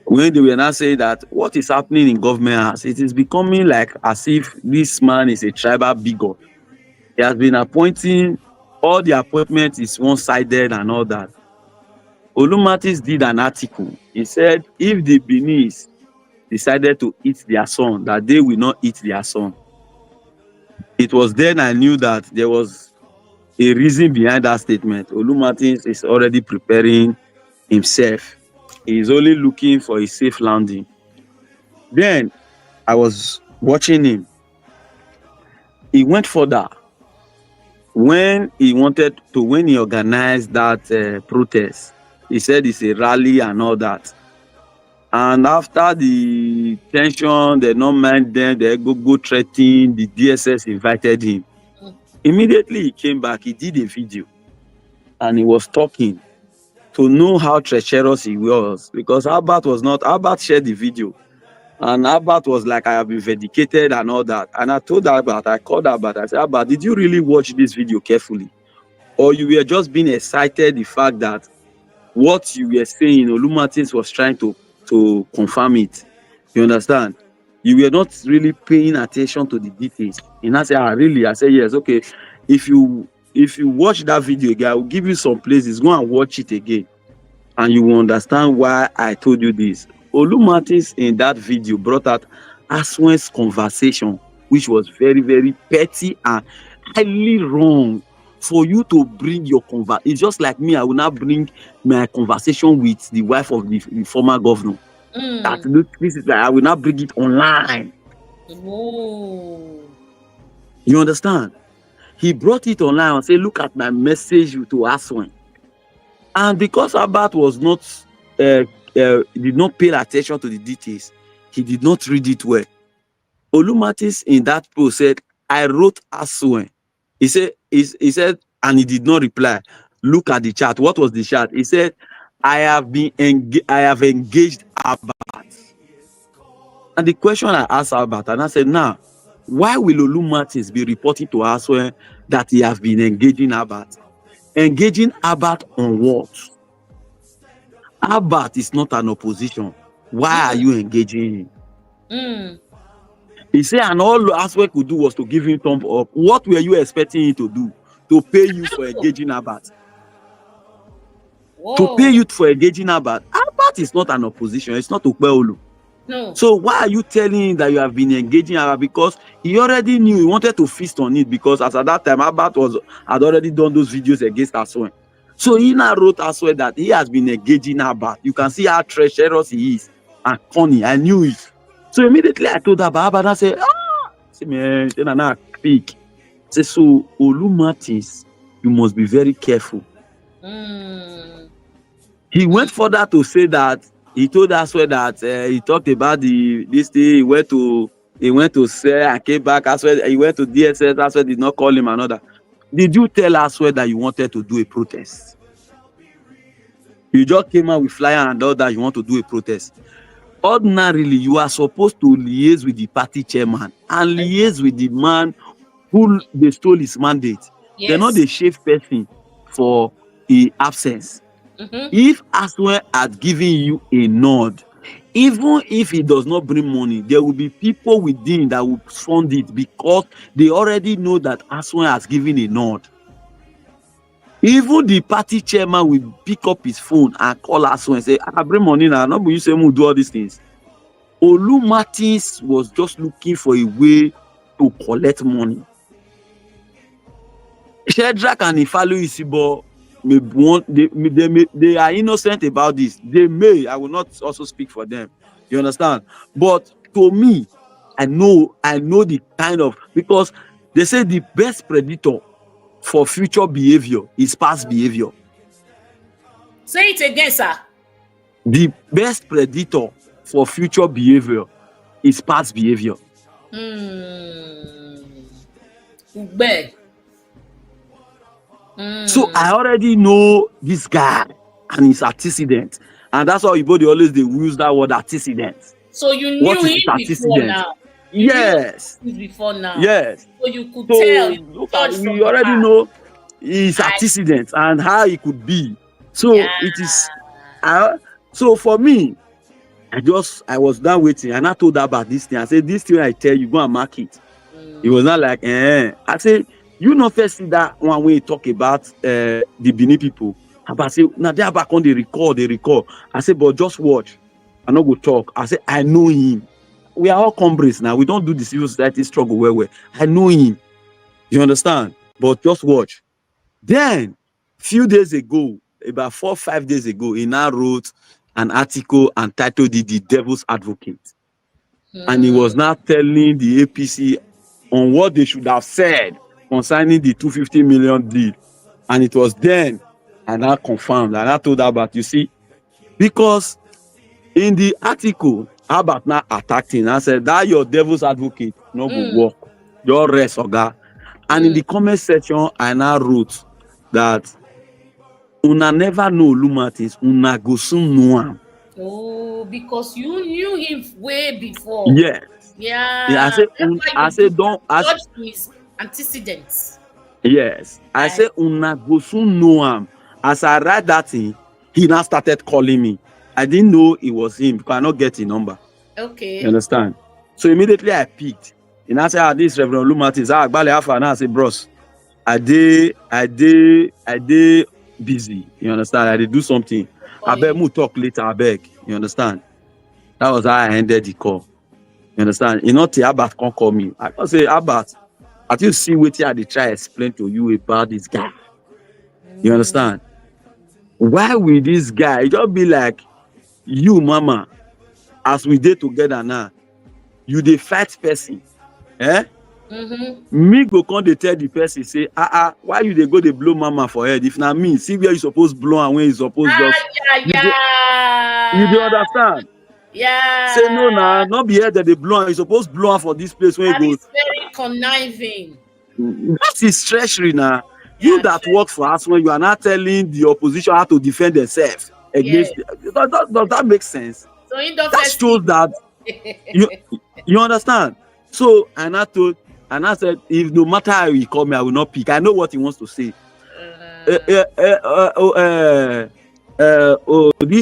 when they were not saying that what is happening in government house, it is becoming like as if this man is a tribal bigot. He has been appointing, all the appointment is one-sided and all that. Olu Martins did an article. He said if the Beninese decided to eat their son, that they will not eat their son. It was then I knew that there was a reason behind that statement. Olu Martins is already preparing himself. He is only looking for a safe landing. Then I was watching him. He went further. When he organized that protest, he said it's a rally and all that. And after the tension, they don't mind them, they go threatening, the DSS invited him. Immediately he came back, he did a video and he was talking to know how treacherous he was, because Albert shared the video and Albert was like, I have been vindicated and all that. And I called Albert, I said, Albert, did you really watch this video carefully? Or you were just being excited the fact that what you were saying, Olu Martins was trying to confirm it? You understand? You were not really paying attention to the details. And I said, really? I said, yes, okay. If you watch that video again, I will give you some places. Go and watch it again. And you will understand why I told you this. Olu Martins in that video brought out Aswen's conversation, which was very, very petty and highly wrong. For you to bring your conversation, it's just like me, I will not bring my conversation with the wife of the former governor. This is like, I will not bring it online. Whoa. You understand? He brought it online and said, look at my message to Aswen. And because Albert was not, did not pay attention to the details, he did not read it well. Olu Martins in that post said, I wrote Aswen. He said, and he did not reply. Look at the chat. What was the chat? He said, I have engaged Albert. And the question I asked Albert, and I said, now, why will Olu Martins be reporting to Aswe that he has been engaging Abat? Engaging Abat on what? Abat is not an opposition. Why are you engaging him? He said, and all Aswe could do was to give him thumb up. What were you expecting him to do? To pay you for engaging Abat? To pay you for engaging Abat? Abat is not an opposition. It's not Okpebholo. No. So why are you telling him that you have been engaging Abat? Because he already knew, he wanted to feast on it, because as at that time Abat had already done those videos against Aswe. So he now wrote Aswe that he has been engaging Abat. You can see how treacherous he is and funny. I knew it. So immediately I told Abat, I said, see man, then I now speak. I said, so Olu Martins, you must be very careful. He went further to say that he told Aswe that he talked about this thing. He went to say and came back. Aswe, he went to DSS. Aswe did not call him another. Did you tell Aswe that you wanted to do a protest? You just came out with flyer and all that you want to do a protest. Ordinarily, you are supposed to liaise with the party chairman and liaise with the man who they stole his mandate. Yes. They're not the chief person for the absence. If Aswe had given you a nod, even if he does not bring money, there will be people within that will fund it, because they already know that Aswe has given a nod. Even the party chairman will pick up his phone and call Aswe and say, I bring money now. Not you say we'll do all these things. Olu Martins was just looking for a way to collect money. Shedrack and Ifalo Isibo may want, they are innocent about this. They may, I will not also speak for them. You understand? But to me, I know the kind of, because they say the best predator for future behavior is past behavior. Say it again, sir. The best predator for future behavior is past behavior. So I already know this guy and his antecedent, and that's why they always use that word antecedent. So you knew him before now. Yes. Before now. Yes. So you could tell. We already know his antecedents and how he could be. So it is. So for me, I was done waiting, and I told her about this thing. I said, this thing I tell you, go and mark it. He was not like, I said, you know, first see that one way talk about the Benin people. I say, now they are back on the record, I said, but just watch. I not go talk. I said, I know him. We are all comrades now. We don't do the civil society struggle where. I know him. You understand? But just watch. Then, few days ago, about 4 or 5 days ago, he now wrote an article and titled it The Devil's Advocate. And he was now telling the APC on what they should have said concerning the 250 million deal. And it was then and I confirmed, and I told Abat, you see, because in the article, Abat now attacked him and said that your devil's advocate no go work, your rest, Oga. And in the comment section, I now wrote that una never know Olu Martins, una go soon know him. Oh, because you knew him way before. Yes. Yeah. I said don't judge his antecedents. Yes. I said una go soon know him. As I write that thing, he now started calling me. I didn't know it was him because I not get his number. Okay. You understand? So immediately I picked. And I said, this Reverend Olu Martins, and I said, bros, I did busy. You understand? I did do something. I beg we'll talk later, I beg. You understand? That was how I ended the call. You understand? You know, Abat can't call me. I can say, Abat, I you see what I try to explain to you about this guy. You understand? Why will this guy just be like, you, mama, as we did together now, you the fight person, me go come they tell the person, say, why you they go they blow mama for head? If not me, see where you supposed blow and where you supposed just. You do understand? Yeah. Say no, not be here that they blow. You supposed blow for this place where you go. That is very conniving. That is treachery now. You that works for us when you are not telling the opposition how to defend themselves against. Does that make sense? So in that shows that you understand. So and I said, if no matter how he call me, I will not pick. I know what he wants to say. This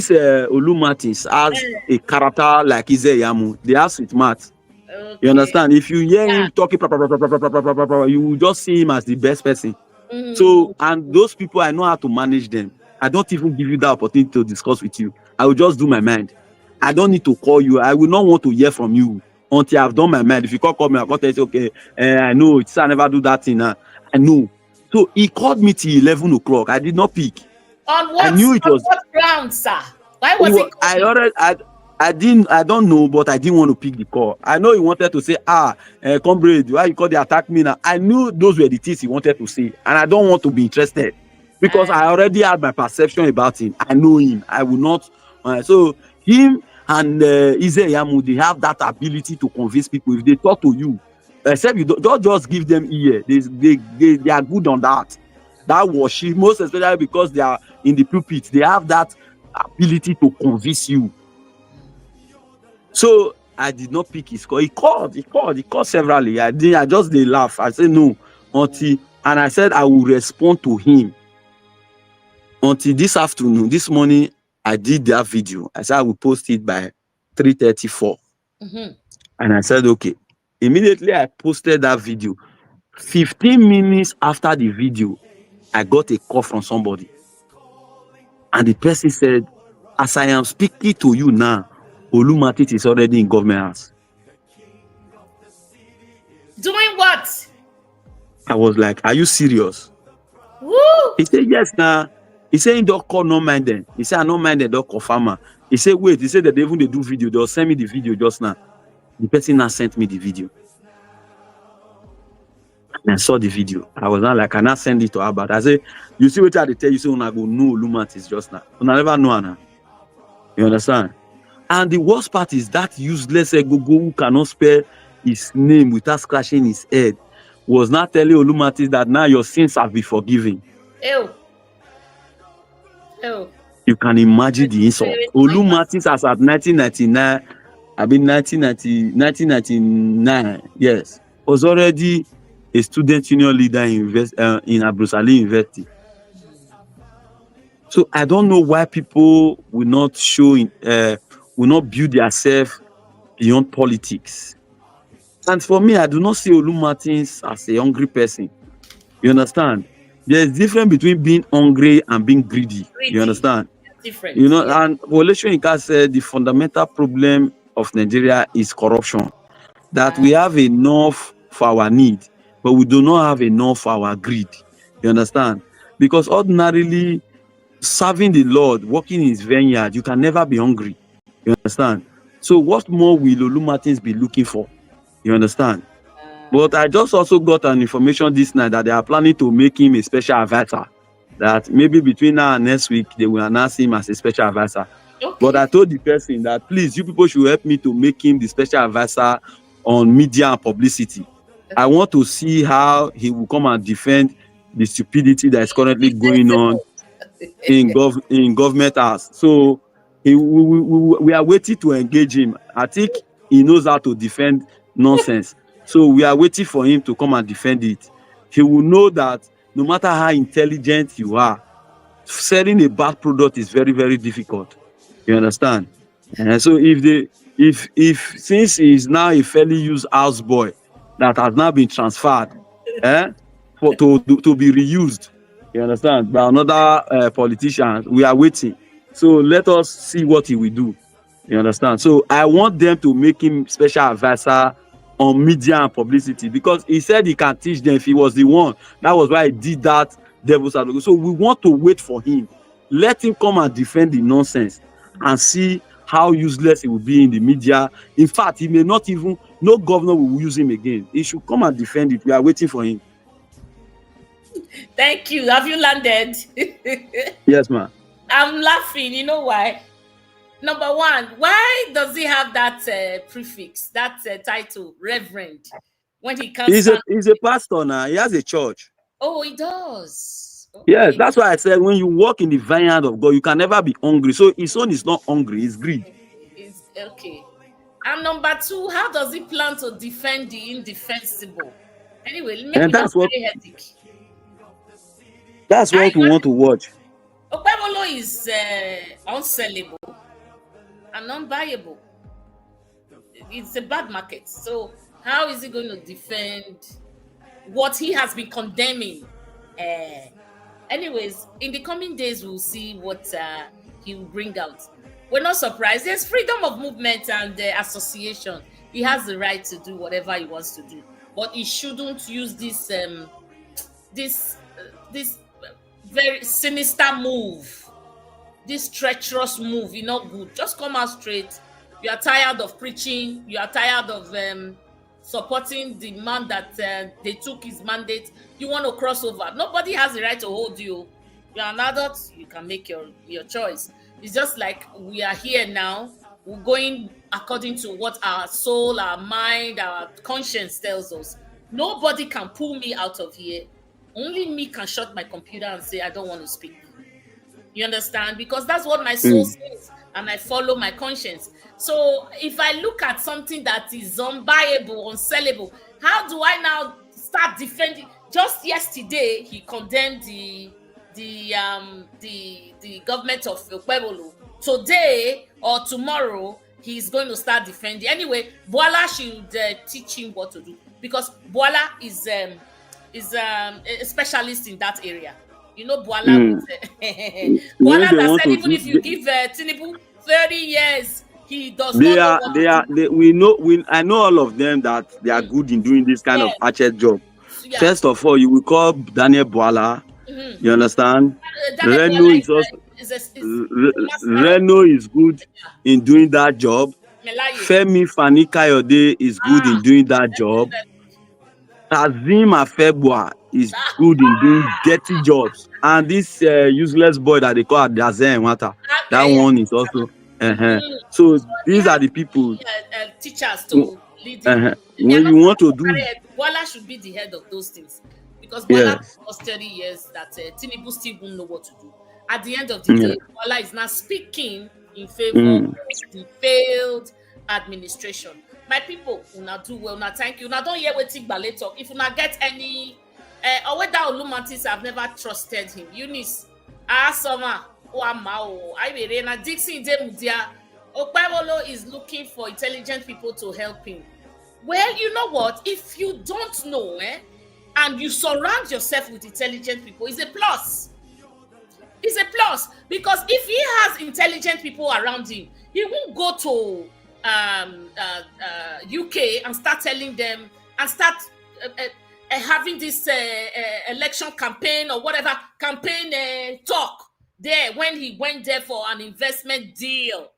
Olu Martins has a character like Izeyamu. They have sweet mouth. Okay. You understand? If you hear him talking, you will just see him as the best person. So, and those people, I know how to manage them. I don't even give you that opportunity to discuss with you. I will just do my mind. I don't need to call you. I will not want to hear from you until I've done my mind. If you call me, I'll tell you, okay, I know, I never do that thing. I know. So he called me till 11 o'clock. I did not pick. On what? I knew it was. On what ground, sir? Why was it? I don't know, but I didn't want to pick the call. I know he wanted to say, comrade, why you call the attack me now? I knew those were the things he wanted to say, and I don't want to be interested because I already had my perception about him. I know him. I will not. So him and Izeyamu, they have that ability to convince people. If they talk to you, except you don't just give them ear. They are good on that. That worship, most especially because they are in the pulpit, they have that ability to convince you. So I did not pick his call. He called severally. I just they laugh. I said no and I said I will respond to him until this afternoon. This morning I did that video. I said I will post it by 3:34. And I said okay. Immediately I posted that video. 15 minutes after the video, I got a call from somebody. And the person said, as I am speaking to you now, Olu Martins is already in government house. Doing what? I was like, are you serious? Woo! He said, yes, now. He said, he don't call no mind then. He said, I no mind then, don't call farmer. He said, wait, he said that even they do video, they'll send me the video just now. The person now sent me the video. And I saw the video. I was not like, can I send it to her? But I said, you see what I tell you, say, when I go, no, Olu Martins just now. When I never know Anna. You understand? And the worst part is that useless Egogo who cannot spell his name without scratching his head was not telling Olu Martins that now your sins have been forgiven. Ew. You can imagine the insult. Olu Martins as at 1999, 1999, yes, was already a student union leader in Abrusali University. So I don't know why people will not will not build themselves beyond politics. And for me, I do not see Olu Martins as a hungry person. You understand? There's a difference between being hungry and being greedy. You understand? Different. You know, and Wole Soyinka said the fundamental problem of Nigeria is corruption. That we have enough for our need, but we do not have enough for our greed. You understand? Because ordinarily, serving the Lord, working in his vineyard, you can never be hungry. You understand? So what more will Olu Martins be looking for? You understand? But I just also got an information this night that they are planning to make him a special advisor. That maybe between now and next week, they will announce him as a special advisor. Okay. But I told the person that, please, you people should help me to make him the special advisor on media and publicity. Okay. I want to see how he will come and defend the stupidity that is currently going on in government house. So we are waiting to engage him. I think he knows how to defend nonsense. So we are waiting for him to come and defend it. He will know that no matter how intelligent you are, selling a bad product is very, very difficult. You understand? And so if since he is now a fairly used houseboy that has now been transferred to be reused, you understand, by another politician, we are waiting. So let us see what he will do. You understand? So I want them to make him special advisor on media and publicity, because he said he can teach them if he was the one. That was why he did that devil's advocate. So we want to wait for him. Let him come and defend the nonsense and see how useless he will be in the media. In fact, he may not even, no governor will use him again. He should come and defend it. We are waiting for him. Thank you. Have you landed? Yes, ma'am. I'm laughing. You know why? Number one, why does he have that prefix, that title, Reverend, when he comes? He's a pastor now. He has a church. Oh, he does. Okay. Yes, that's why I said when you walk in the vineyard of God, you can never be hungry. So his son is not hungry; he's greed. Okay. And number 2, how does he plan to defend the indefensible? Anyway, And that's what headache. That's what we want to watch. Okpebholo is unsellable and unbuyable. It's a bad market. So how is he going to defend what he has been condemning? Anyways, in the coming days, we'll see what he will bring out. We're not surprised. There's freedom of movement and association. He has the right to do whatever he wants to do, but he shouldn't use this very sinister move, this treacherous move. You're not good. Just come out straight. You are tired of preaching. You are tired of supporting the man that they took his mandate. You want to cross over. Nobody has the right to hold you. You're an adult. You can make your choice. It's just like we are here now. We're going according to what our soul, our mind, our conscience tells us. Nobody can pull me out of here. Only me can shut my computer and say, I don't want to speak. You understand? Because that's what my soul says, and I follow my conscience. So if I look at something that is unbuyable, unsellable, how do I now start defending? Just yesterday, he condemned the government of Okpebholo. Today or tomorrow, he's going to start defending. Anyway, Boala should teach him what to do, because Boala is a specialist in that area. You know, Boala. Boala that said even if you give Tinubu 30 years, he does not. I know all of them that they are good in doing this kind of hatchet job. Yeah. First of all, you will call Daniel Boala. You understand? Reno is also Reno is good in doing that job. Femi Fani-Kayode is good in doing that job. Azim Afebwa is good in doing dirty jobs. And this useless boy that they call Dazen Wata, that one is also. So these are the people. Teachers to lead. When you want to do. Boala should be the head of those things. Because Boala was 30 years that Tinubu still won't know what to do. At the end of the day, Boala is now speaking in favor of the failed administration. My people, una do well, una thank you. Una don't hear what Tigbale talk. If una get any, or whether Olumantis, I've never trusted him. Eunice, Asoma, Oamao, Iberena, Dixie Demudia, Okpebholo is looking for intelligent people to help him. Well, you know what? If you don't know, and you surround yourself with intelligent people, it's a plus. It's a plus, because if he has intelligent people around him, he won't go to UK and start telling them and start having this election campaign or whatever campaign talk there when he went there for an investment deal,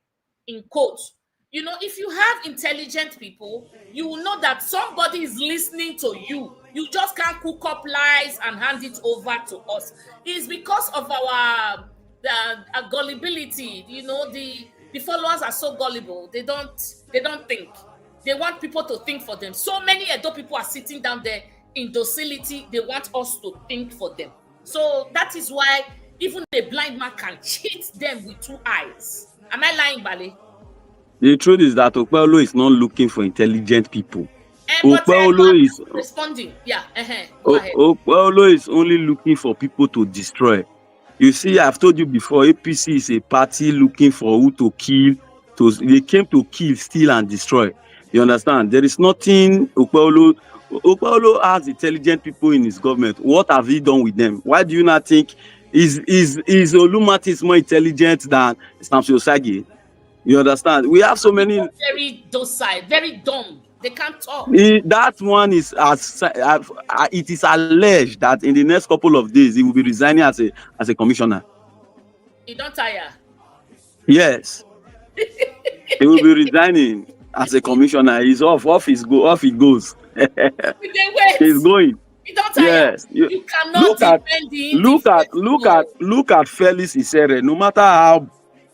in quotes. You know, if you have intelligent people, you will know that somebody is listening to you. You just can't cook up lies and hand it over to us. It's because of our gullibility. You know, the followers are so gullible. They don't think. They want people to think for them. So many Edo people are sitting down there in docility. They want us to think for them. So that is why even a blind man can cheat them with 2 eyes. Am I lying, Bale? The truth is that Okpebholo is not looking for intelligent people. Okpebholo is responding. Yeah. Okpebholo is only looking for people to destroy. You see, I've told you before, APC is a party looking for who to kill. They came to kill, steal, and destroy. You understand? There is nothing Okpebholo has intelligent people in his government. What have he done with them? Why do you not think is Olumatis more intelligent than Samson Osagi? You understand? We have so many. Very docile, very dumb. They can't talk. That one is it is alleged that in the next couple of days he will be resigning as a commissioner. He don't tire. Yes. He will be resigning as a commissioner. He's off he goes. He's going. He don't tire. Yes. You cannot look at Felix Isere. No matter how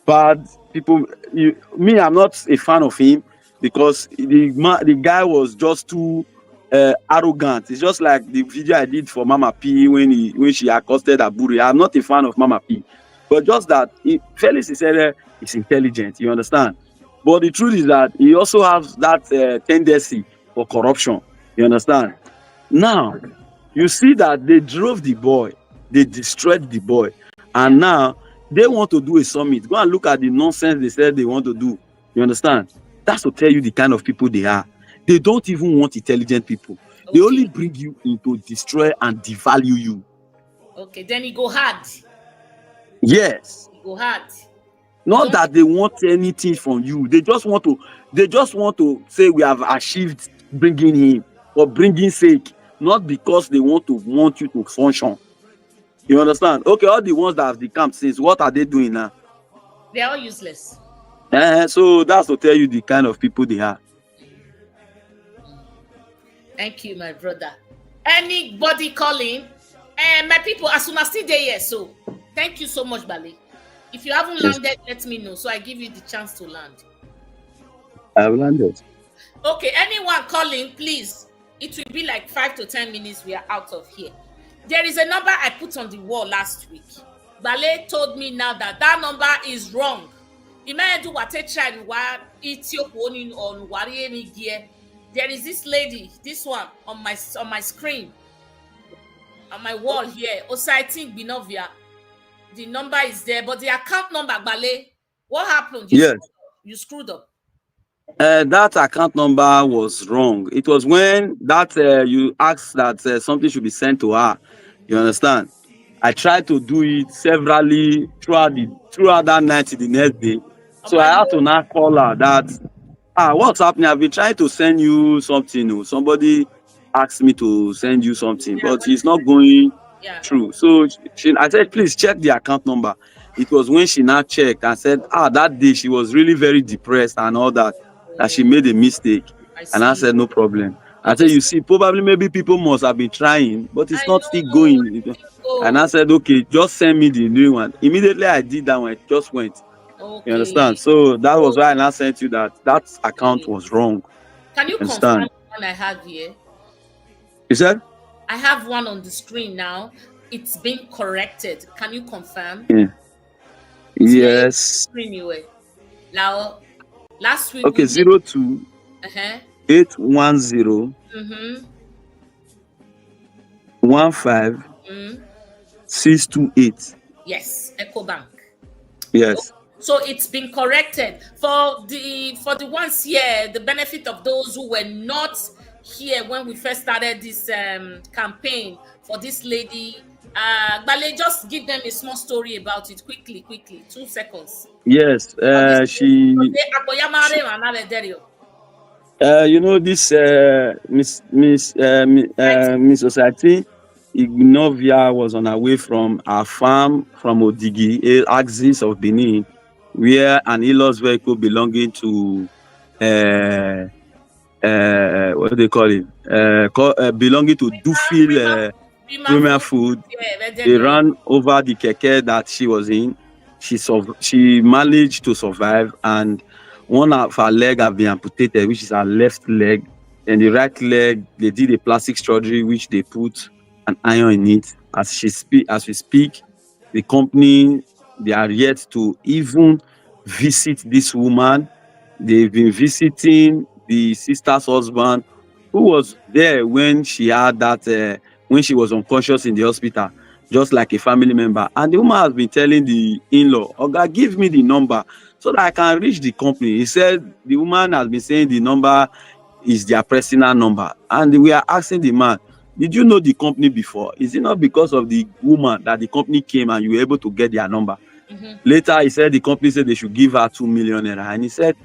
bad people, I'm not a fan of him, because the guy was just too arrogant. It's just like the video I did for Mama P when she accosted Aburi. I'm not a fan of Mama P, but just that Felix Isere is intelligent. You understand? But the truth is that he also has that tendency for corruption. You understand? Now, you see that they drove the boy, they destroyed the boy, and now they want to do a summit. Go and look at the nonsense they said they want to do. You understand? That's to tell you the kind of people they are. They don't even want intelligent people. Okay. They only bring you in to destroy and devalue you. Okay, then he go hard. Yes. He go hard. Not that they want anything from you. They just want to say we have achieved bringing him for bringing sake, not because they want you to function. You understand? Okay, all the ones that have the camp since, what are they doing now? They are all useless. So that's to tell you the kind of people they are. Thank you, my brother. Anybody calling? My people, as soon as still there, yes. So thank you so much, Bale. If you haven't landed, let me know so I give you the chance to land. I've landed. Okay, anyone calling, please. It will be like 5 to 10 minutes. We are out of here. There is a number I put on the wall last week. Bale told me now that number is wrong. Imagine what I tried on. There is this lady, this one on my screen, on my wall here. Also, I think Binovia. The number is there, but the account number, Bale, what happened? You screwed up. That account number was wrong. It was when that you asked that something should be sent to her. You understand? I tried to do it severally throughout that night to the next day. So I had to now call her that, what's happening? I've been trying to send you something. Somebody asked me to send you something, but it's not going through. So I said, please check the account number. It was when she now checked and said, that day she was really very depressed and all that she made a mistake. And I said, no problem. I said, you see, probably maybe people must have been trying, but it's not still going. And I said, okay, just send me the new one. Immediately I did that one, it just went. Okay. You understand? So that was why I now sent you that account was wrong. Can you confirm the one I have here? You said? I have one on the screen now. It's been corrected. Can you confirm? Yeah. Yes. Now, last week. Okay, 02 810 15 628. Yes, EcoBank. Yes. So it's been corrected for the ones here. The benefit of those who were not here when we first started this campaign for this lady. Bale, just give them a small story about it quickly, 2 seconds. Yes, she you know this Miss Society Ignovia was on her way from our farm from Odigi, axis of Benin, where an in-laws vehicle belonging to what do they call it? Belonging to Dufil Premier Food. They ran over the keke that she was in. She managed to survive, and one of her leg have been amputated, which is her left leg. And the right leg, they did a plastic surgery, which they put an iron in it. As we speak, the company, they are yet to even visit this woman. They've been visiting the sister's husband, who was there when she had that, when she was unconscious in the hospital, just like a family member. And the woman has been telling the in-law, Oga, give me the number so that I can reach the company. He said the woman has been saying the number is their personal number. And we are asking the man, did you know the company before? Is it not because of the woman that the company came and you were able to get their number? Later, he said the company said they should give her 2 million naira. And he said,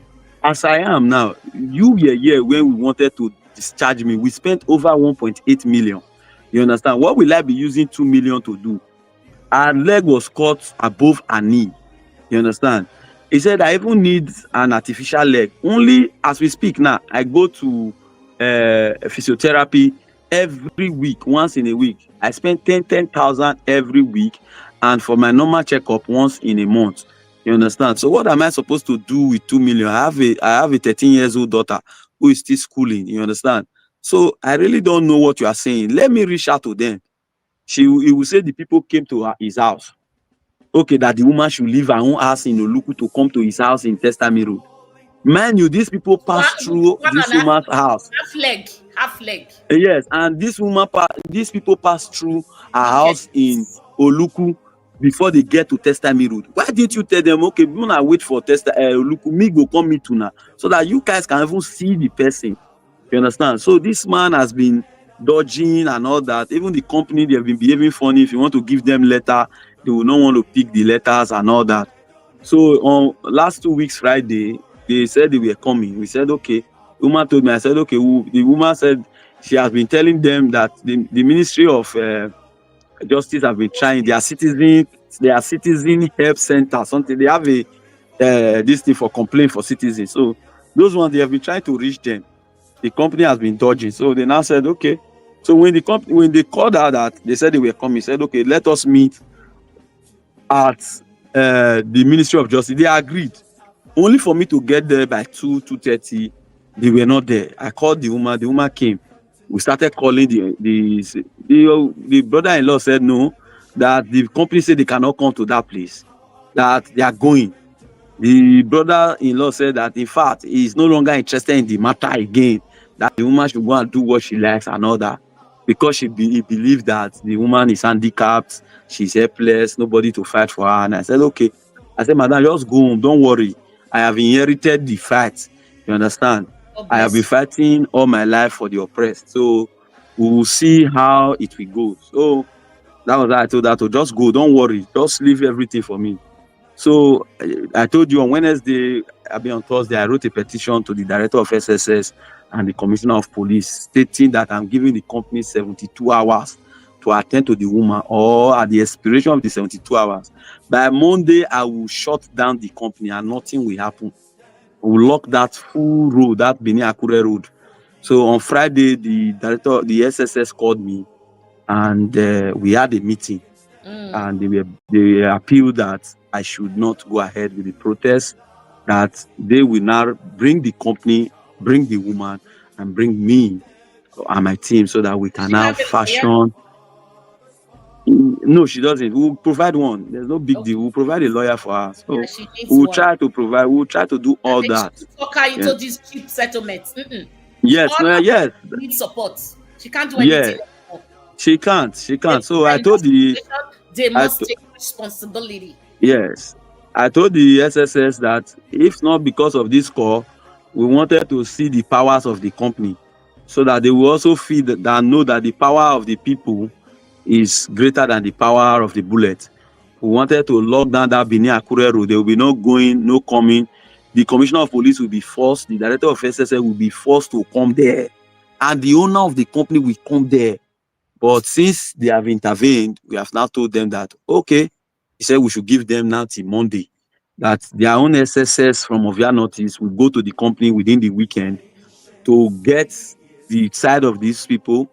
as I am now, you were here when we wanted to discharge me. We spent over 1.8 million. You understand? What will I be using 2 million to do? Her leg was cut above her knee. You understand? He said, I even need an artificial leg. Only as we speak now, I go to physiotherapy every week, once in a week. I spend 10,000 every week. And for my normal checkup, once in a month. You understand? So what am I supposed to do with 2 million? I have a 13-year-old daughter who is still schooling. You understand? So I really don't know what you are saying. Let me reach out to them. He will say the people came to his house. Okay, that the woman should leave her own house in Oluku to come to his house in Testami Road. Man, these people pass through this woman's house. Half leg. Yes, and these people pass through her house in Oluku before they get to Testami Road. Why didn't you tell them, okay, we wanna wait for Oluku, me go come meet now, so that you guys can even see the person? You understand? So this man has been dodging and all that. Even the company, they have been behaving funny. If you want to give them letter, they will not want to pick the letters and all that. So on last 2 weeks Friday, they said they were coming. We said, okay. The woman told me, I said, okay. The woman said she has been telling them that the Ministry of Justice have been trying. Their citizen help center, something. They have a this thing for complaint for citizens. So those ones, they have been trying to reach them. The company has been dodging. So they now said, okay. So when they called her that they said they were coming, said, okay, let us meet at the Ministry of Justice. They agreed. Only for me to get there by 2:30, they were not there. I called the woman. The woman came. We started calling the brother-in-law said no, that the company said they cannot come to that place, that they are going. The brother-in-law said that in fact he is no longer interested in the matter again, that the woman should go and do what she likes and all that, because he believed that the woman is handicapped, she's helpless, nobody to fight for her. And I said, okay. I said, madam, just go home, don't worry. I have inherited the fight. You understand? I have been fighting all my life for the oppressed. So we will see how it will go. So that was why I told her to just go, don't worry, just leave everything for me. So I told you on Wednesday, on Thursday, I wrote a petition to the director of SSS and the commissioner of police stating that I'm giving the company 72 hours to attend to the woman, or at the expiration of the 72 hours. By Monday, I will shut down the company and nothing will happen. We will lock that full road, that Benin Akure road. So on Friday, the director, the SSS called me and we had a meeting. And they appealed that I should not go ahead with the protest, that they will now bring the company, bring the woman, and bring me and my team so that we can now fashion. No, she doesn't. We'll provide one. There's no big deal. We'll provide a lawyer for her. So we'll try to provide. We'll try to do all that. Talk her into these cheap settlements. Yes, yes. Need support. She can't do anything. Yeah. She can't. So I told they must take responsibility. Yes. I told the SSS that if not because of this call, we wanted to see the powers of the company so that they will also feel that know that the power of the people is greater than the power of the bullet. We wanted to lock down that Benin Akure road. There will be no going, no coming. The commissioner of police will be forced, the director of SSS will be forced to come there. And the owner of the company will come there. But since they have intervened, we have now told them that, okay, he said we should give them now till Monday, that their own SSS from Ovia Notice will go to the company within the weekend to get the side of these people,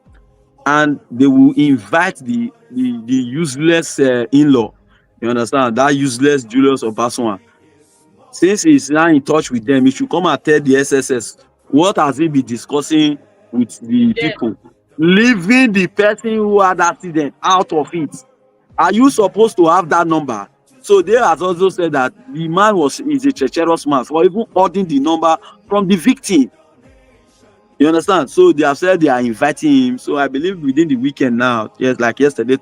and they will invite the useless in-law. You understand? That useless Julius Obaswan. Since he's now in touch with them, he should come and tell the SSS what has he been discussing with the people, leaving the person who had accident out of it. Are you supposed to have that number? So they have also said that the man is a treacherous man for even holding the number from the victim. You understand? So they have said they are inviting him. So I believe within the weekend now, yes, like yesterday,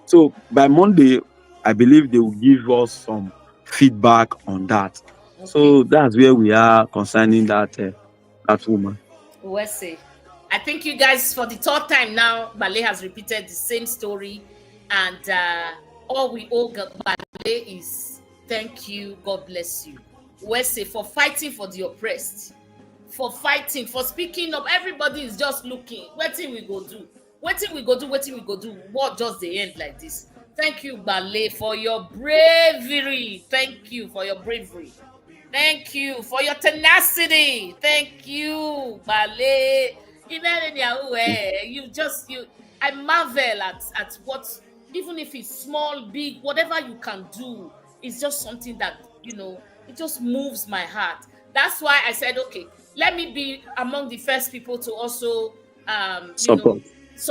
so by Monday, I believe they will give us some feedback on that. Okay. So that's where we are concerning that woman. We'll see. I think you guys, for the third time now, Bale has repeated the same story, and all we owe Bale is thank you, God bless you. We'll say for fighting for the oppressed, for fighting, for speaking up. Everybody is just looking. What we go do? What we go do? What just the end like this? Thank you, Bale, for your bravery. Thank you for your bravery. Thank you for your tenacity. Thank you, Bale. Even in your way, I marvel at what, even if it's small, big, whatever you can do, it's just something that, it just moves my heart. That's why I said, okay, let me be among the first people to also support this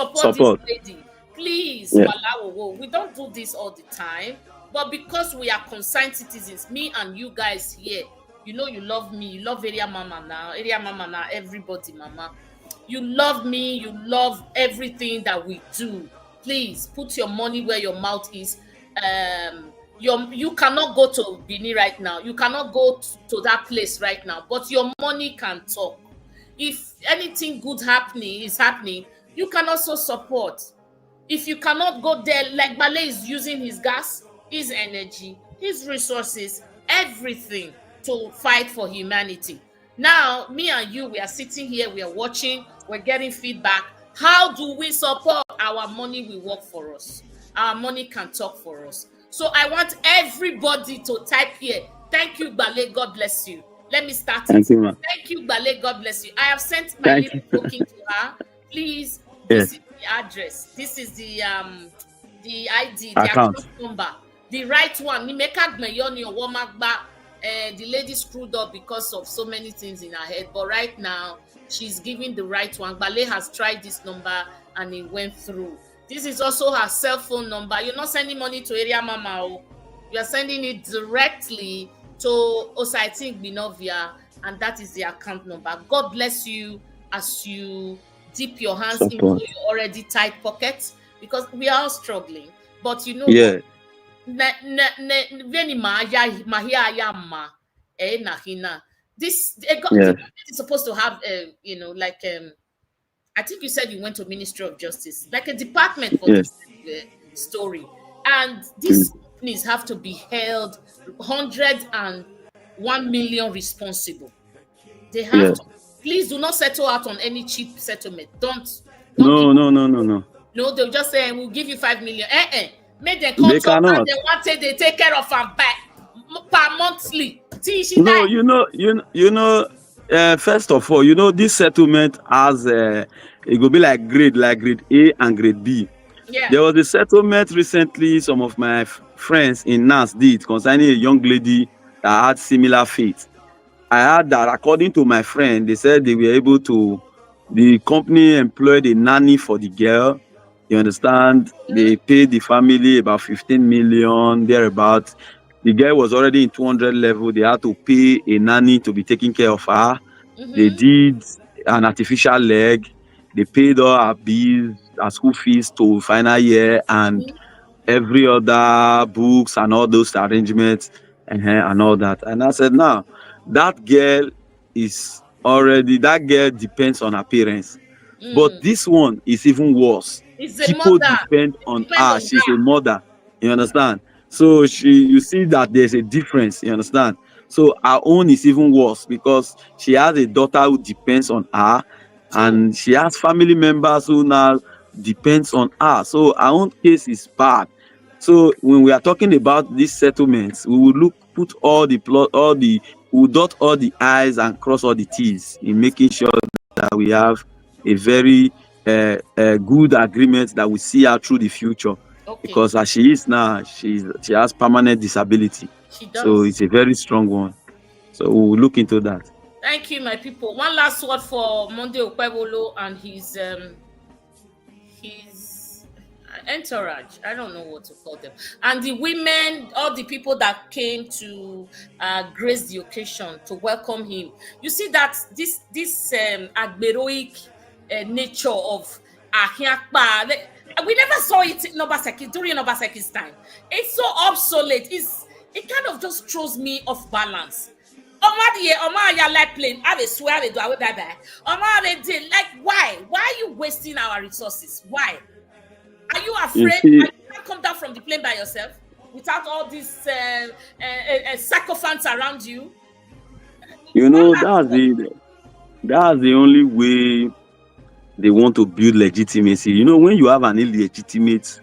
lady. Please, we don't do this all the time, but because we are concerned citizens, me and you guys here, You know you love me. You love area mama now. Area mama now. Everybody, mama. You love me. You love everything that we do. Please put your money where your mouth is. You cannot go to Benin right now. You cannot go to that place right now. But your money can talk. If anything good is happening, you can also support. If you cannot go there, like Bale is using his gas, his energy, his resources, everything to fight for humanity. Now, me and you, we are sitting here, we are watching, we're getting feedback. How do we support? Our money will work for us. Our money can talk for us. So I want everybody to type here. Thank you, Bale. God bless you. Let me start Thank you, ma'am. Thank you, Bale. God bless you. I have sent my little token to her. Please visit the address. This is the ID, the account number. The right one. The lady screwed up because of so many things in her head. But right now, she's giving the right one. Bale has tried this number and it went through. This is also her cell phone number. You're not sending money to area mama. You are sending it directly to Osaitin Binovia, and that is the account number. God bless you as you dip your hands into your already tight pockets, because we are all struggling. But you know what? This government is supposed to have I think you said you went to Ministry of Justice, like a department for this story. And these companies have to be held 101 million responsible. They have to. Please do not settle out on any cheap settlement. Don't No. No, they'll just say, we'll give you 5 million. Make them come to and they want to take care of them back per monthly. No, you know, first of all, this settlement has it will be like grade A and grade B. Yeah. There was a settlement recently some of my friends in NAS did concerning a young lady that had similar fate. I heard that according to my friend, they said they were able to, the company employed a nanny for the girl. You understand? They paid the family about 15 million, thereabout. The girl was already in 200 level. They had to pay a nanny to be taking care of her. They did an artificial leg. They paid all her bills, her school fees to final year, and every other books and all those arrangements and all that. And I said, now, that girl depends on her parents. But this one is even worse. People depend on her. She's a mother. You understand? So you see that there's a difference. You understand? So our own is even worse because she has a daughter who depends on her, and she has family members who now depends on her. So our own case is bad. So when we are talking about these settlements, we will put we will dot all the I's and cross all the T's in making sure that we have a very good agreement that we see her through the future. Because as she is now, she has permanent disability. So it's a very strong one. So we'll look into that. Thank you, my people. One last word for Monday Okpebholo and his entourage. I don't know what to call them. And the women, all the people that came to grace the occasion to welcome him. You see that this agberoic nature of Ahiakpa, we never saw it in Obaseki during Obaseki's time. It's so obsolete. It kind of just throws me off balance. Like plane. I swear they do. Like why? Why are you wasting our resources? Why? Are you afraid? You can't come down from the plane by yourself without all these sycophants around you? That's the only way they want to build legitimacy. When you have an illegitimate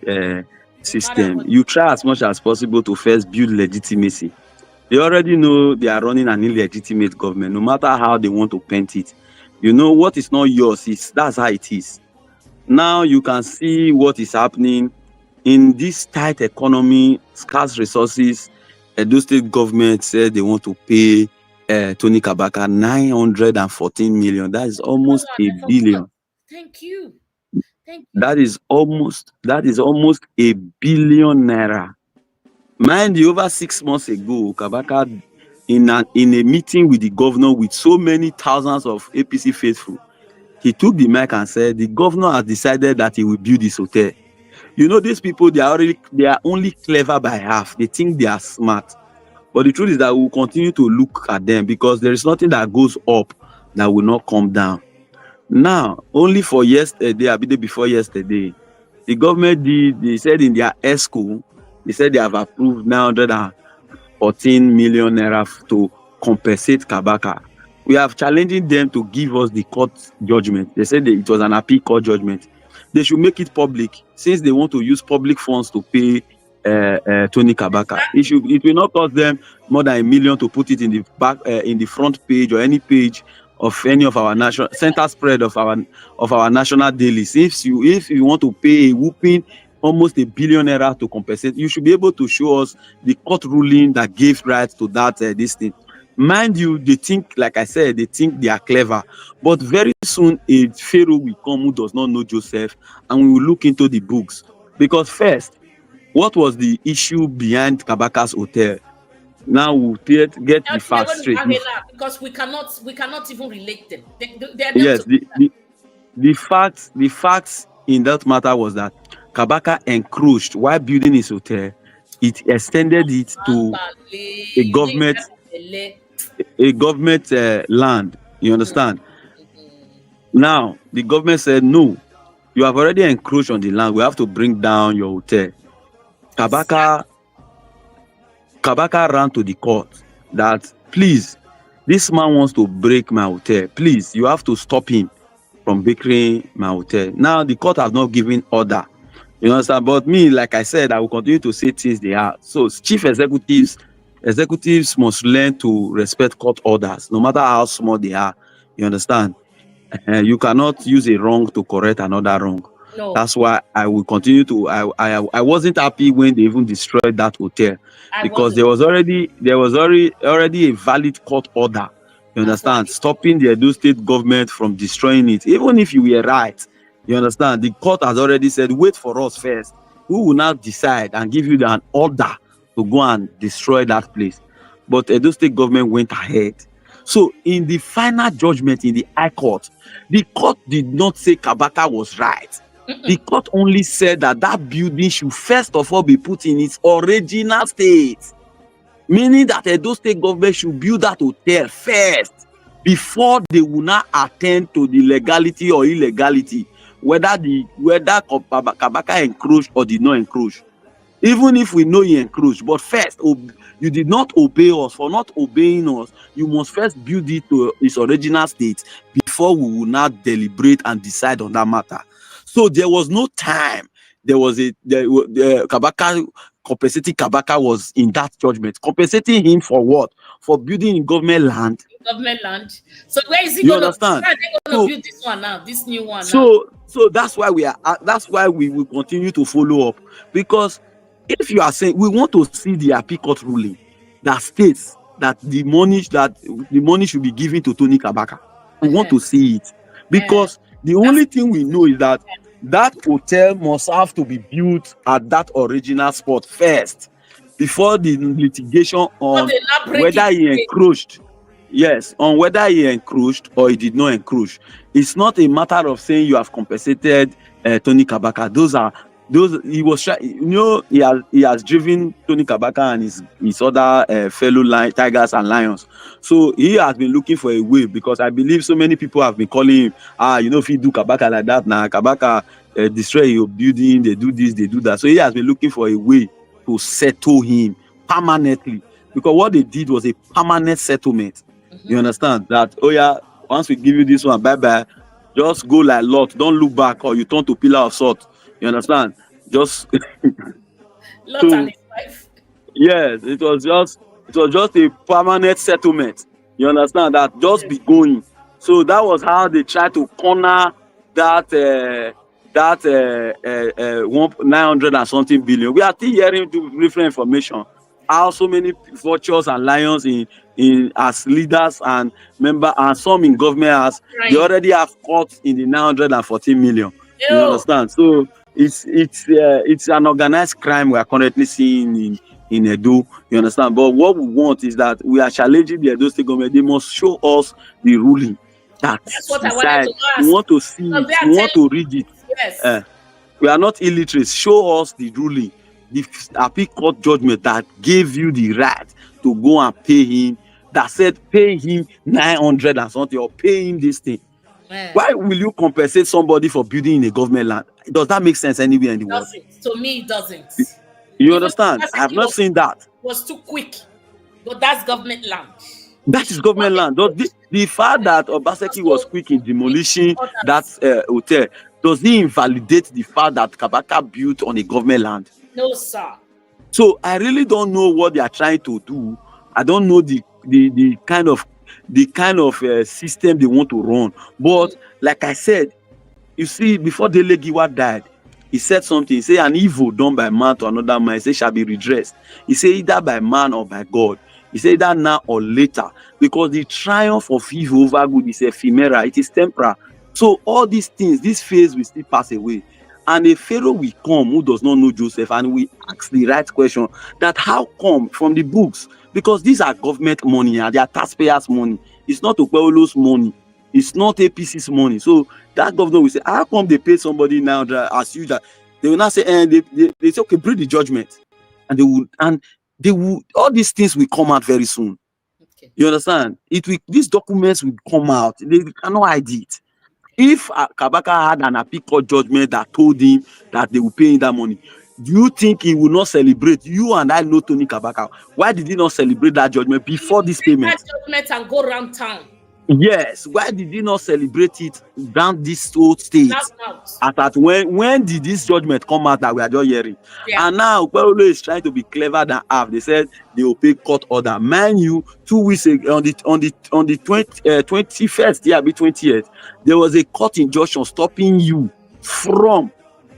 system, you try as much as possible to first build legitimacy. They already know they are running an illegitimate government, no matter how they want to paint it. What is not yours, that's how it is. Now you can see what is happening in this tight economy, scarce resources. Edo State government said they want to pay Tony Kabaka 914 million. That is almost a billion. Thank you. That is almost a billion naira. Mind you, over 6 months ago, Kabaka in a meeting with the governor with so many thousands of APC faithful, he took the mic and said the governor has decided that he will build this hotel. You know, these people, they are only clever by half. They think they are smart. But the truth is that we will continue to look at them because there is nothing that goes up that will not come down. Now, only for yesterday, a bit before yesterday, the government they said in their ESCO, they said they have approved 914 million naira to compensate Kabaka. We have challenging them to give us the court judgment. They said that it was an appeal court judgment. They should make it public since they want to use public funds to pay Tony Kabaka. It will not cost them more than $1 million to put it in the back, in the front page or any page of any of our national center spread of our national dailies. If you want to pay a whooping almost $1 billion naira to compensate, you should be able to show us the court ruling that gave right to that this thing. Mind you, they think, like I said, they think they are clever, but very soon a pharaoh will come who does not know Joseph, and we will look into the books. Because first, what was the issue behind Kabaka's hotel? Now we'll get the facts straight. Because we cannot even relate them. Yes, the facts in that matter was that Kabaka encroached while building his hotel. It extended it to a government land. You understand? Now the government said, no, you have already encroached on the land. We have to bring down your hotel. Kabaka ran to the court that, please, this man wants to break my hotel. Please, you have to stop him from breaking my hotel. Now the court has not given order. You understand? But me, like I said, I will continue to say things they are. So chief executives must learn to respect court orders, no matter how small they are. You understand? You cannot use a wrong to correct another wrong. No. That's why I will continue to. I wasn't happy when they even destroyed that hotel because there was already a valid court order. You understand? Stopping the Edo State government from destroying it. Even if you were right, you understand? The court has already said, wait for us first. We will now decide and give you an order to go and destroy that place. But Edo State government went ahead. So in the final judgment in the High Court, the court did not say Kabaka was right. The court only said that building should first of all be put in its original state, meaning that Edo State government should build that hotel first before they will not attend to the legality or illegality, whether Kabaka encroached or did not encroach. Even if we know he encroached, but first, you did not obey us. For not obeying us, you must first build it to its original state before we will not deliberate and decide on that matter. So there was no time. Kabaka compensating Kabaka was in that judgment. Compensating him for what? For building in government land. Government land. So where is he going to build this one now? This new one. So that's why we will continue to follow up. Because if you are saying we want to see the appeal court ruling that states that the money should be given to Tony Kabaka, we want to see it. Because the only thing we know is that hotel must have to be built at that original spot first before the litigation on whether he encroached. Yes, on whether he encroached or he did not encroach. It's not a matter of saying you have compensated Tony Kabaka. He has driven Tony Kabaka and his other fellow tigers and lions. So he has been looking for a way, because I believe so many people have been calling him, if you do Kabaka like that now, Kabaka destroy your building, they do this, they do that. So he has been looking for a way to settle him permanently, because what they did was a permanent settlement. You understand that? Once we give you this one, bye-bye, just go like Lot, don't look back, or you turn to pillar of salt. You understand? Just Lot and his wife. Yes, it was just a permanent settlement. You understand that? Just be going. So that was how they tried to corner that 900 and something billion. We are still hearing different information. How so many vultures and lions in as leaders and members, and some in government they already have caught in the 914 million. You understand? So it's an organized crime we are currently seeing in Edo. You understand? But what we want is that we are challenging the Edo State government. They must show us the ruling. That's what I wanted to ask. We want to see it. We want to read it. Yes. We are not illiterate. Show us the ruling, the appeal court judgment that gave you the right to go and pay him, that said pay him 900 and something, or pay him this thing. Why will you compensate somebody for building in a government land? Does that make sense anywhere in the world? To me, it doesn't. You understand? I have not seen that. It was too quick. But that's government land. That is government land. The fact that Obaseki was quick in demolishing that hotel, does he invalidate the fact that Kabaka built on a government land? No, sir. So I really don't know what they are trying to do. I don't know the kind of system they want to run. But like I said, you see, before Dele Giwa died, he said something. He said, an evil done by man to another man, he said, shall be redressed. He said, either by man or by God. He said that now or later, because the triumph of evil over good is ephemeral, it is temporal. So all these things, this phase will still pass away. And a Pharaoh will come who does not know Joseph, and we ask the right question, that how come from the books? Because these are government money and they are taxpayers' money. It's not Okpebholo's money. It's not APC's money. So that governor will say, how come they pay somebody now as usual? They will not say, and they say, okay, bring the judgment. And they will, all these things will come out very soon. Okay. You understand? These documents will come out. They cannot hide it. If Kabaka had an appeal court judgment that told him that they will pay him that money, do you think he will not celebrate? You and I know Tony Kabaka. Why did he not celebrate that judgment before this payment? That judgment and go around town. Yes. Why did he not celebrate it down this old state? At when did this judgment come out that we are just hearing? Yeah. And now Okpebholo is trying to be clever than half. They said they will pay court order. Mind you, 2 weeks ago, on the 21st, yeah, be 20th, there was a court injunction stopping you from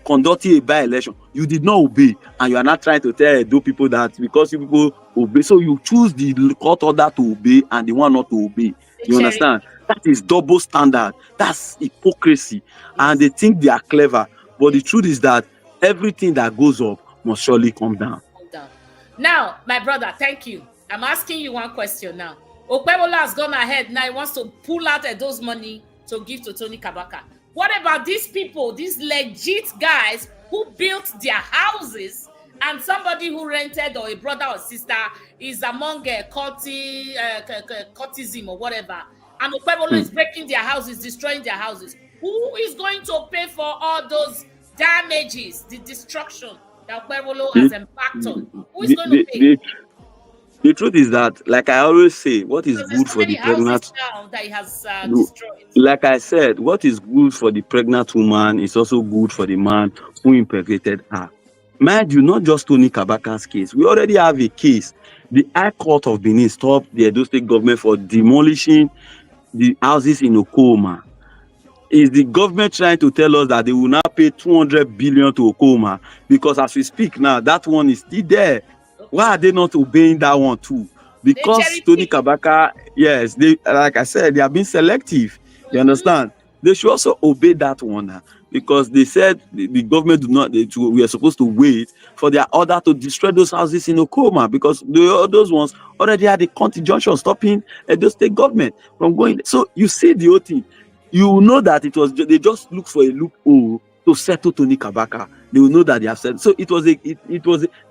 conducting a by-election. You did not obey, and you are not trying to tell those people that because you people obey, so you choose the court order to obey and the one not to obey. You understand? That is double standard. That's hypocrisy. And they think they are clever. But the truth is that everything that goes up must surely come down. Now, my brother, thank you. I'm asking you one question now. Okpebholo has gone ahead. Now he wants to pull out those money to give to Tony Kabaka. What about these people, these legit guys who built their houses, and somebody who rented, or a brother or sister is among courtism or whatever, and Okpebholo is breaking their houses, destroying their houses? Who is going to pay for all those damages, the destruction that Okpebholo has embarked on? Who is going to pay? The truth is that, like I always say, what is good for the pregnant that he has destroyed. Like I said, what is good for the pregnant woman is also good for the man who impregnated her. Mind you, not just Tony Kabaka's case. We already have a case. The High Court of Benin stopped the Edo State government for demolishing the houses in Okoma. Is the government trying to tell us that they will now pay 200 billion to Okoma? Because as we speak now, that one is still there. Why are they not obeying that one too? Because Tony Kabaka, yes, they, like I said, they are being selective. You understand? They should also obey that one because they said the government we are supposed to wait for their order to destroy those houses in Okoma, because those ones already had a court injunction stopping the state government from going. So you see the whole thing. You know that they just look for a loophole to settle Tony Kabaka. They will know that they have said. So it was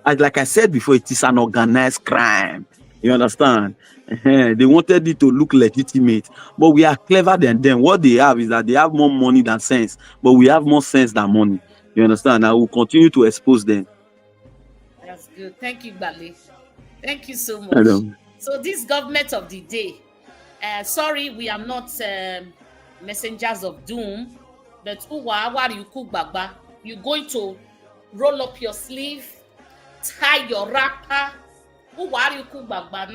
like I said before, it is an organized crime. You understand? They wanted it to look legitimate, but we are clever than them. What they have is that they have more money than sense, but we have more sense than money. You understand? I will continue to expose them. That's good. Thank you, Bale. Thank you so much. So this government of the day, sorry, we are not messengers of doom, but you're going to roll up your sleeve, tie your wrapper.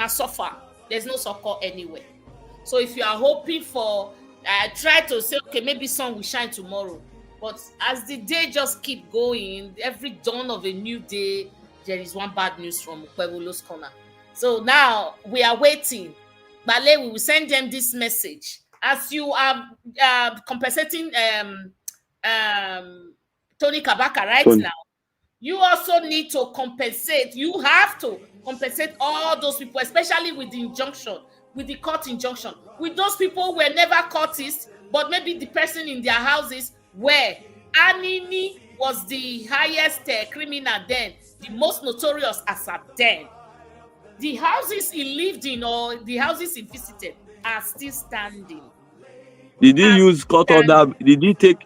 Suffer. There's no succor anywhere. So if you are hoping for, try to say, okay, maybe sun will shine tomorrow. But as the day just keep going, every dawn of a new day, there is one bad news from Okpebholo's corner. So now we are waiting. Bale, we will send them this message. As you are compensating Tony Kabaka right now, you also need to compensate. You have to compensate all those people, especially with the injunction, with the court injunction. With those people who were never courtists, but maybe the person in their houses were. Anini was the highest criminal then, the most notorious as at then. The houses he lived in or the houses he visited are still standing. Did he use court order? Did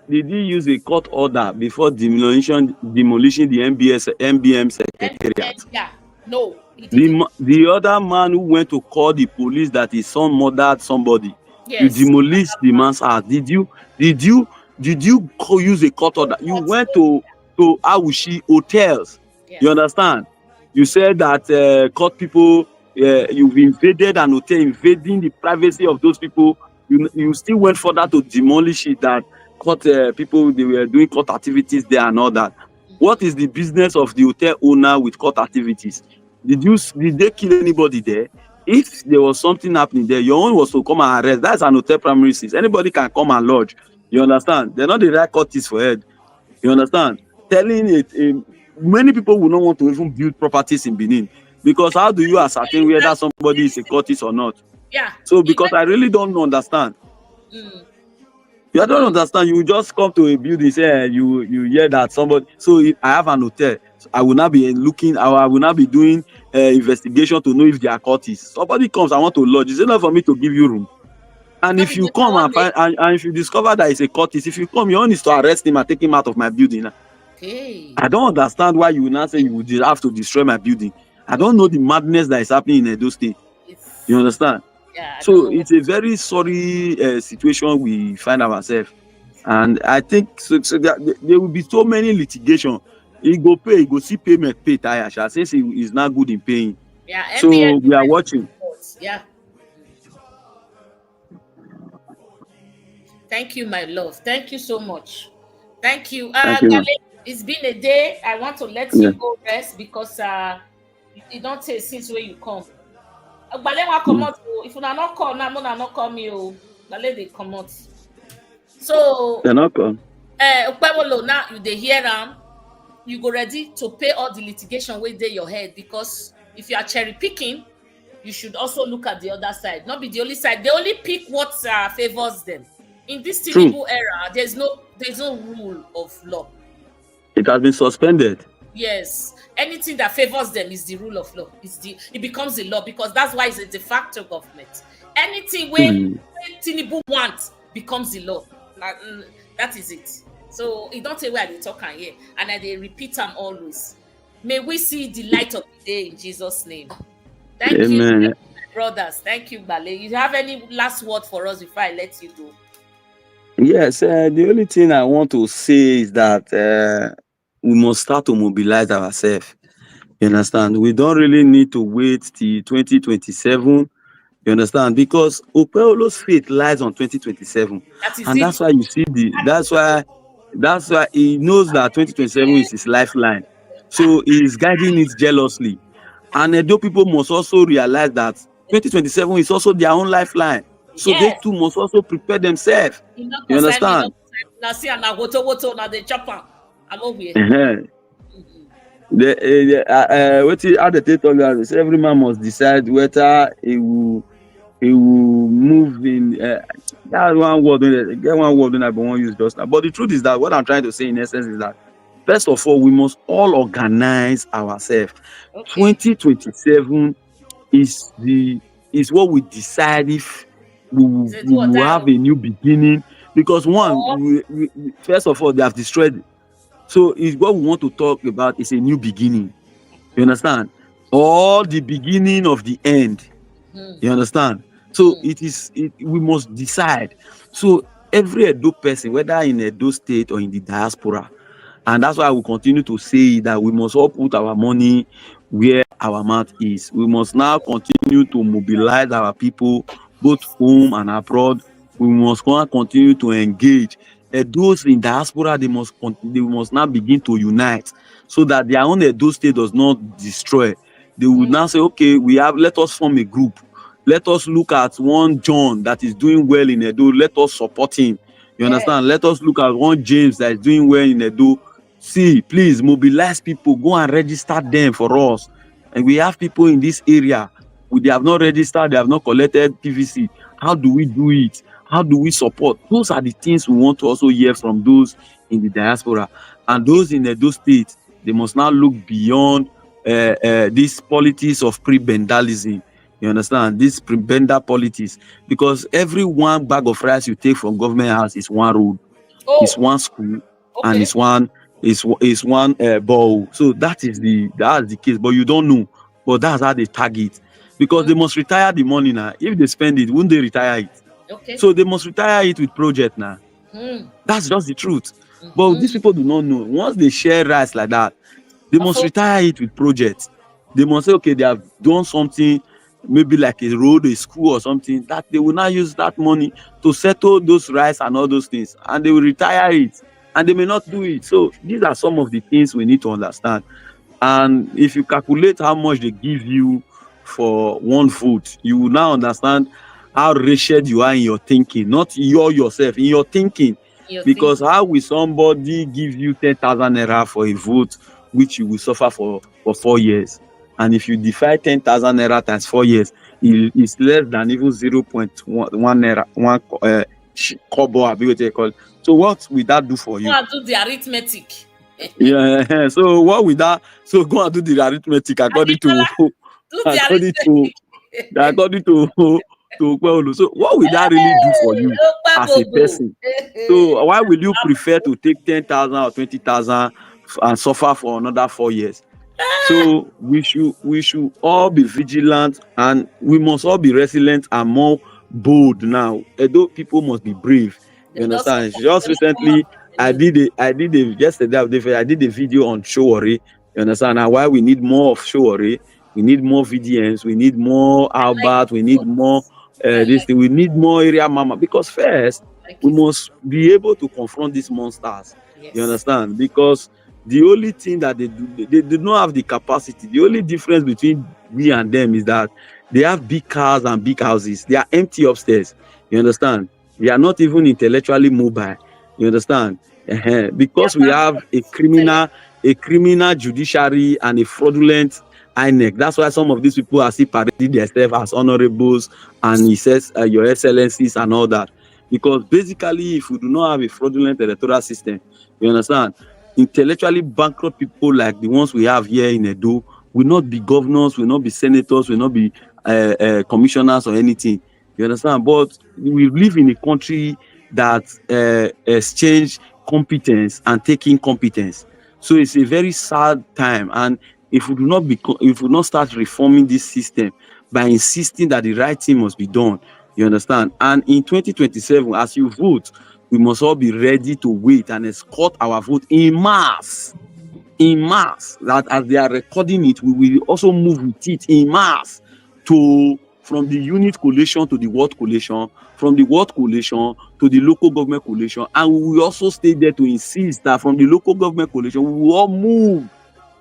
he use a court order before demolishing the MBM secretariat? Yeah, no. The other man who went to call the police that his son murdered somebody, you demolished the man's house. Did you use a court order? You went to Awushi hotels. Yes. You understand? You said that court people, you've invaded an hotel, invading the privacy of those people. You still went further to demolish it, that court people, they were doing court activities there and all that. What is the business of the hotel owner with court activities? Did they kill anybody there? If there was something happening there, your own was to come and arrest. That's an hotel premises. Anybody can come and lodge. You understand? They're not the right courtists for head. You understand? Telling it, many people will not want to even build properties in Benin, because how do you ascertain whether somebody is a courtist or not? Yeah. So because I really don't understand. You don't understand. You just come to a building, say you hear that somebody. So if I have an hotel, I will not be looking. I will not be doing investigation to know if they are courtists. Somebody comes, I want to lodge. It's enough for me to give you room. And if you come and find, and if you discover that it's a courtist, if you come, your own is to arrest him and take him out of my building. Okay. I don't understand why you will not say you would have to destroy my building. I don't know the madness that is happening in Edo State. You understand? Yeah, so it's a very sorry situation we find ourselves, and I think so that there will be so many litigation. He go pay, he go see payment pay tire. Since he is not good in paying. Yeah. So we are watching. Yeah. Thank you, my love. Thank you so much. Thank you. Gale, it's been a day. I want to let you go rest because you don't say since where you come. If you are not call now, not call me. Gale they come out. So they're not come. Okpebholo, now you they hear them. You go ready to pay all the litigation with your head, because if you are cherry picking, you should also look at the other side. Not be the only side. They only pick what favors them. In this Tinubu era, there's no rule of law. It has been suspended. Yes, anything that favors them is the rule of law. It becomes the law, because that's why it's a de facto government. Anything where Tinubu wants becomes the law. That is it. So it don't say where they talk and here, and they repeat them always. May we see the light of the day in Jesus' name. Thank you, brothers. Thank you, Bale. You have any last word for us before I let you go? Yes, the only thing I want to say is that we must start to mobilize ourselves. You understand? We don't really need to wait till 2027. You understand? Because Okpebholo's fate lies on 2027, and that's why you see that's why he knows that 2027 is his lifeline. So he is guiding it jealously. And Edo people must also realize that 2027 is also their own lifeline. So they too must also prepare themselves. You understand? Now see, now the chopper. Every man must decide whether he will move in. That one word. Get one word I won't use just now. But the truth is that what I'm trying to say in essence is that first of all, we must all organize ourselves. 2027 is what we decide if we will have a new beginning, because first of all, they have destroyed it. So it's what we want to talk about is a new beginning. You understand? Or the beginning of the end. You understand? So we must decide. So every Edo person, whether in Edo State or in the diaspora, and that's why we continue to say that we must all put our money where our mouth is. We must now continue to mobilize our people, both home and abroad. We must continue to engage. Those in diaspora, they must now begin to unite, so that their own Edo State does not destroy. They will now say, okay, let us form a group. Let us look at one John that is doing well in Edo. Let us support him. You understand? Let us look at one James that is doing well in Edo. See, please mobilize people, go and register them for us. And we have people in this area. They have not registered, they have not collected PVC. How do we do it? How do we support? Those are the things we want to also hear from those in the diaspora. And those in those states, they must now look beyond this politics of prebendalism. You understand? This prebendal politics. Because every one bag of rice you take from government house is one road, is one school, and it's one ball. So that's the case. But you don't know. But that's how they tag it. Because they must retire the money now. If they spend it, won't they retire it? Okay. So they must retire it with project now. That's just the truth. But these people do not know. Once they share rights like that, they must retire it with projects. They must say, okay, they have done something, maybe like a road, a school or something, that they will not use that money to settle those rights and all those things. And they will retire it. And they may not do it. So these are some of the things we need to understand. And if you calculate how much they give you for one vote, you will now understand how wretched you are in your thinking, not yourself, in your thinking. Because how will somebody give you 10,000 naira for a vote, which you will suffer for 4 years? And if you divide 10,000 naira times 4 years, it's less than even 0.1 naira, one kobo. So what will that do for you? Go and do the arithmetic. Yeah. So what will that? So go and do the arithmetic according to Okpebholo. So what will that really do for you as a person? So why will you prefer to take 10,000 or 20,000 and suffer for another 4 years? So we should all be vigilant, and we must all be resilient and more bold now. Although people must be brave. You understand? Just recently, I did a video on Treachery. You understand? And why we need more of Treachery, we need more VDMs, we need more Albert, we need more we need more area mama. Because first, we must be able to confront these monsters. Yes. You understand? Because the only thing that they do not have the capacity. The only difference between we and them is that they have big cars and big houses. They are empty upstairs. You understand? We are not even intellectually mobile. You understand? Because we have a criminal judiciary and a fraudulent INEC. That's why some of these people are still parading themselves as honorables and he says your excellencies and all that. Because basically, if we do not have a fraudulent electoral system, you understand, intellectually bankrupt people like the ones we have here in Edo will not be governors, will not be senators, will not be commissioners or anything. You understand? But we live in a country that exchange competence and taking competence. So it's a very sad time. And if we do not start reforming this system by insisting that the right thing must be done, you understand? And in 2027, as you vote, we must all be ready to wait and escort our vote in mass. In mass. That as they are recording it, we will also move with it in mass from the unit collation to the ward collation, from the ward collation to the local government collation. And we will also stay there to insist that from the local government collation, we will all move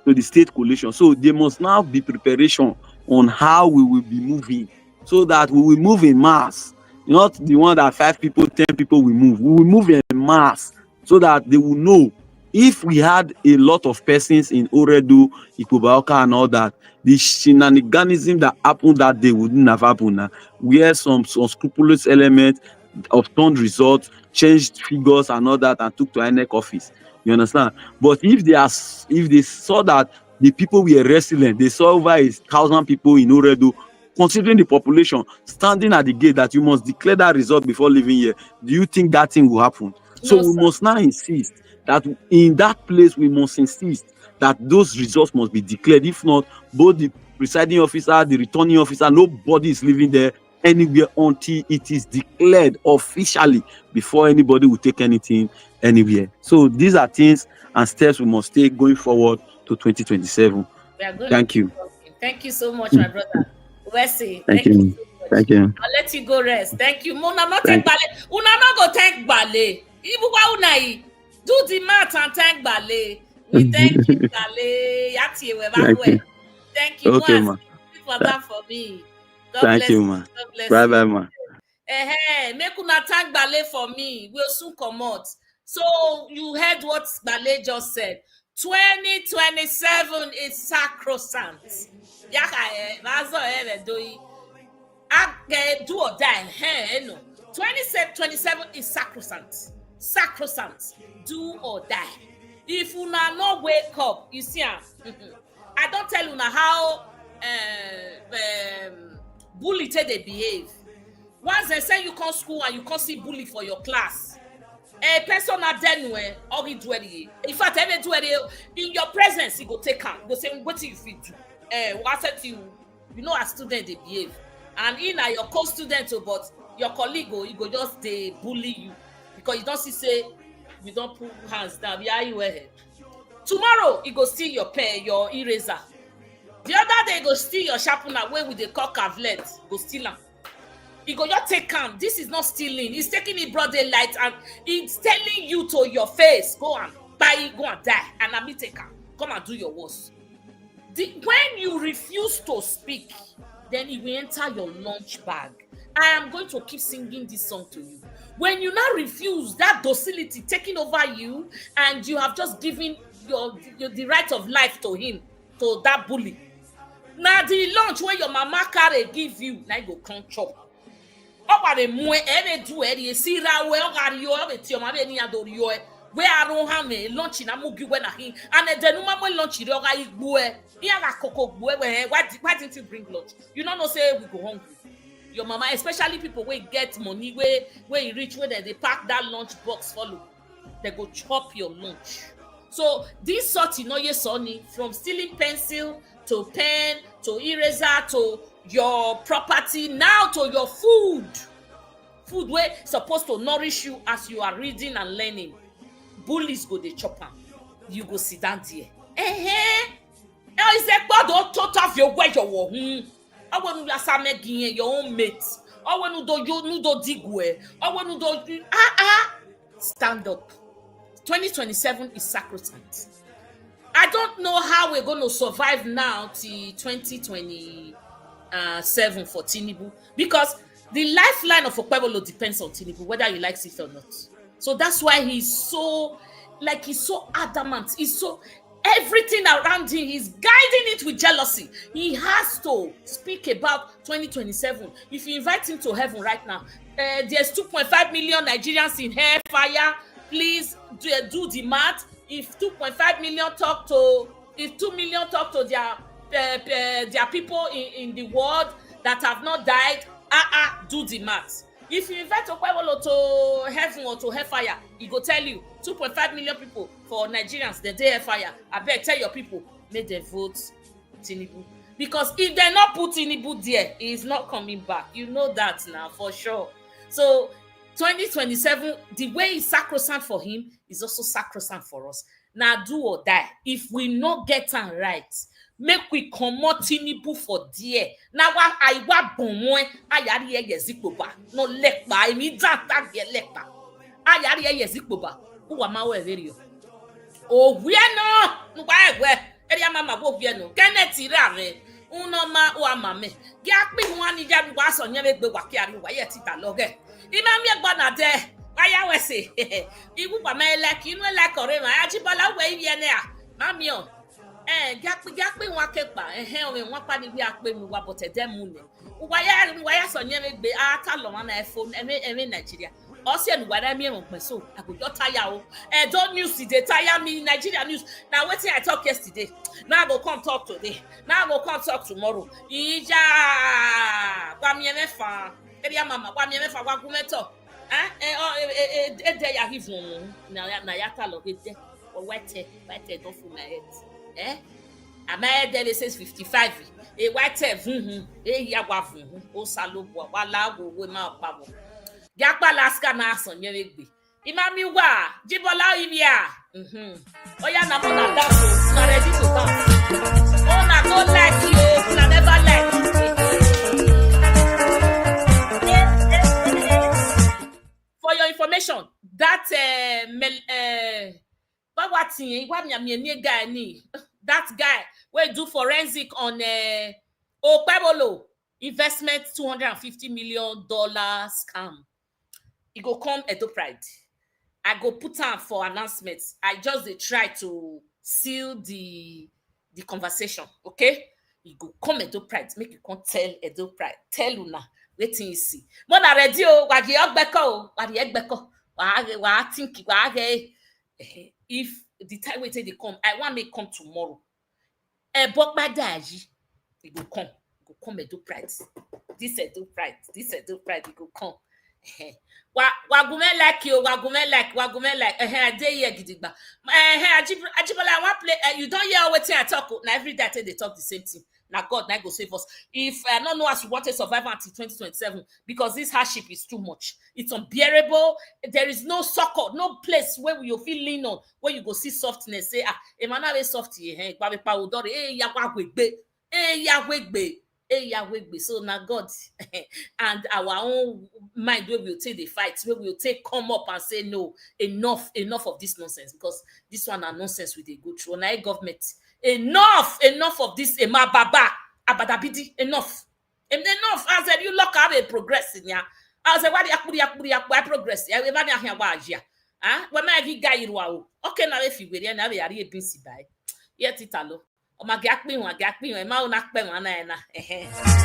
to the state collation. So there must now be preparation on how we will be moving so that we will move in mass. Not the one that 5 people, 10 people will move. We will move in mass so that they will know. If we had a lot of persons in Oredu, Okpebholo, and all that, the shenaniganism that happened that day wouldn't have happened. Where some scrupulous element of turned results, changed figures and all that, and took to INEC office. You understand? But if they saw that the people were resilient, they saw over 1,000 people in Oredu, considering the population, standing at the gate that you must declare that result before leaving here, do you think that thing will happen? So we must now insist that in that place, we must insist that those results must be declared. If not, both the presiding officer, the returning officer, nobody is living there anywhere until it is declared officially before anybody will take anything anywhere. So these are things and steps we must take going forward to 2027. Thank you. Thank you so much, my brother. Wesley, thank you. Thank you. I'll let you go rest. Thank you. Una not take ballet. Una not go thank ballet. Do the math and thank ballet. We thank you, ballet. Thank you. Okay, ma. For that for me. God thank bless you, ma. God bless bye, ma. Make una thank ballet for me. We'll soon come out. So you heard what Bale just said. 2027 is sacrosanct. That's all doing. I do or die. No. 2027 is sacrosanct. Sacrosanct. Do or die. If you not wake up, you see, I don't tell you now how bully they behave. Once they say you come school and you can't see bully for your class, a person at anywhere or he do it. In fact, every do it in your presence, he go take him. Go say, what do you feel do? What said you know, as student they behave, and in your co-student, but your colleague you go just they bully you because you don't see say you don't put hands down. Yeah, you ahead. Tomorrow he go steal your pen, your eraser. The other day he go steal your sharpener where with the cock cavlet, go steal them. He go just take him. This is not stealing. He's taking it broad daylight and it's telling you to your face, go and buy it, go and die. And let me take him. Come and do your worst. When you refuse to speak, then it will enter your lunch bag. I am going to keep singing this song to you. When you now refuse, that docility taking over you, and you have just given the right of life to him, to that bully. Now the lunch where your mama carry give you, now you go come chop. Where I don't have a lunch in a mugi when I him, and then no more lunch. Why didn't you bring lunch? You don't know, say we go hungry. Your mama, especially people where get money, where you reach, where they pack that lunch box follow, they go chop your lunch. So this sort, you know, your sonny, from stealing pencil to pen to eraser to your property, now to your food where supposed to nourish you as you are reading and learning. Bullies go the chopper. You go sit down there. Is a god don't tot off your way your I want you to your own mate. I want you do digwe. I want you do stand up. 2027 is sacrosanct. I don't know how we're going to survive now till 2027 for Tinubu, because the lifeline of Okpebholo depends on Tinubu, whether you like it or not. So that's why he's so adamant. He's so, everything around him, he's guiding it with jealousy. He has to speak about 2027. If you invite him to heaven right now, there's 2.5 million Nigerians in hellfire. Please do the math. If 2.5 million talk to, if 2 million talk to their people in the world that have not died, do the math. If you invite Okpebholo to heaven or to hellfire, he go tell you 2.5 million people for Nigerians, the day hellfire. I beg, tell your people, make them vote Tinubu. Because if they not put Tinubu there, he is not coming back. You know that now for sure. So 2027, the way is sacrosanct for him is also sacrosanct for us. Now do or die. If we not get it right, make we comot Tinubu for there. Now I wa bonwe ayari yezikpoba no lekpa imi data ge lekpa ayari yezikpoba uwa ma we very o we no ngwa egwe eri mama bo we no Kenneth rare uno ma o amame ge api hu ani ja bi wa so yen be gbe wa ki ari wa ye tita loge ima mi egba na de aya we se iwu pa me like inu like ore ma Ajibola we ye ne a mami o Gakpi wọn kepa we wọn pa ni bi ape mi wa botede mu ne waya so nye me gbe ata lo na iPhone eme Nigeria o se nu wada mi won so I go just tire o don't news today tire me Nigeria news. Now wetin I talk yesterday, now I go come talk today, now I go come talk tomorrow. Ija kwa mi emefa eria mama kwa mi emefa kwa gumeto de ya hivun na ya ta lo de o wete don full my head. Ama there says 55 white ya gwa fun o salobo wa lago we ma pa bo gapa laska na asan nye egbe imami wa Jibola ibia oya na mo na dance na ready to dance oh na go like you na never like for your information that that guy will do forensic on Okpebholo investment $250 million scam. He go come Edo Pride. I go put on for announcements. I just try to seal the conversation. Okay, you go come Edo Pride, make you come tell Edo Pride, tell Una waiting you see. Mona ready oh, wagi ogbeko, wagi egbeko, wa think wagi. If the time we take they come, I want me come tomorrow. But my daji, you go come Edo Pride. This Edo Pride, you go come. Wagume like you, wagume like. I dey here gidigba. Ajibola, I want play. You don't hear wetin I talk. Now every day they talk the same thing. Now God, now go save us. If I don't know as we want to survive until 2027, because this hardship is too much. It's unbearable. There is no succor, no place where you feel lean on, where you go see softness. Say, Emmanuel is soft here. Hey, Yahweh. So now God and our own mind where we'll take the fight, where we'll take come up and say no, enough of this nonsense, because this one are nonsense with a good through. Now government, enough of this ema baba abadabidi, enough. I said you look at a progress in ya. I said why the progress? I when I guy you okay now if you will now we are a busy by yet italo. Magakpi e ma una pe wan na na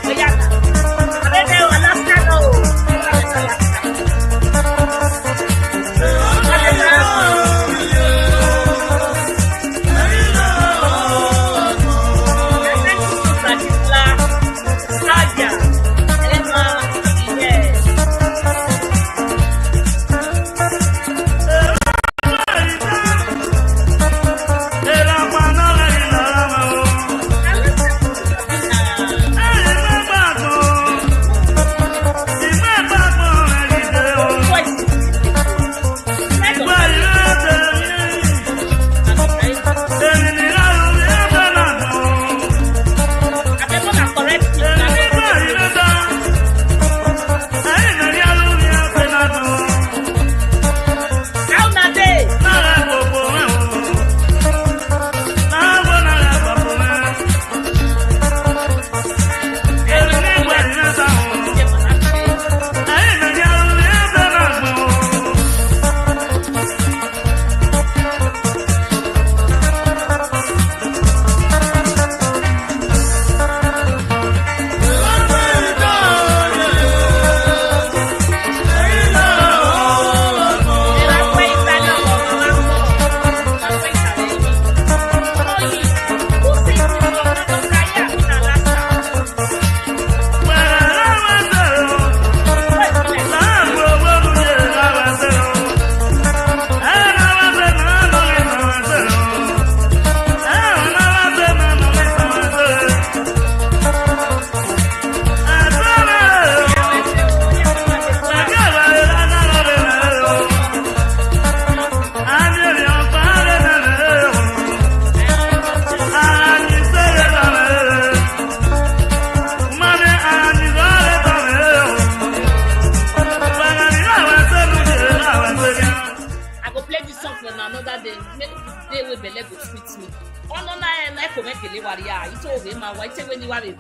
oya na ade o last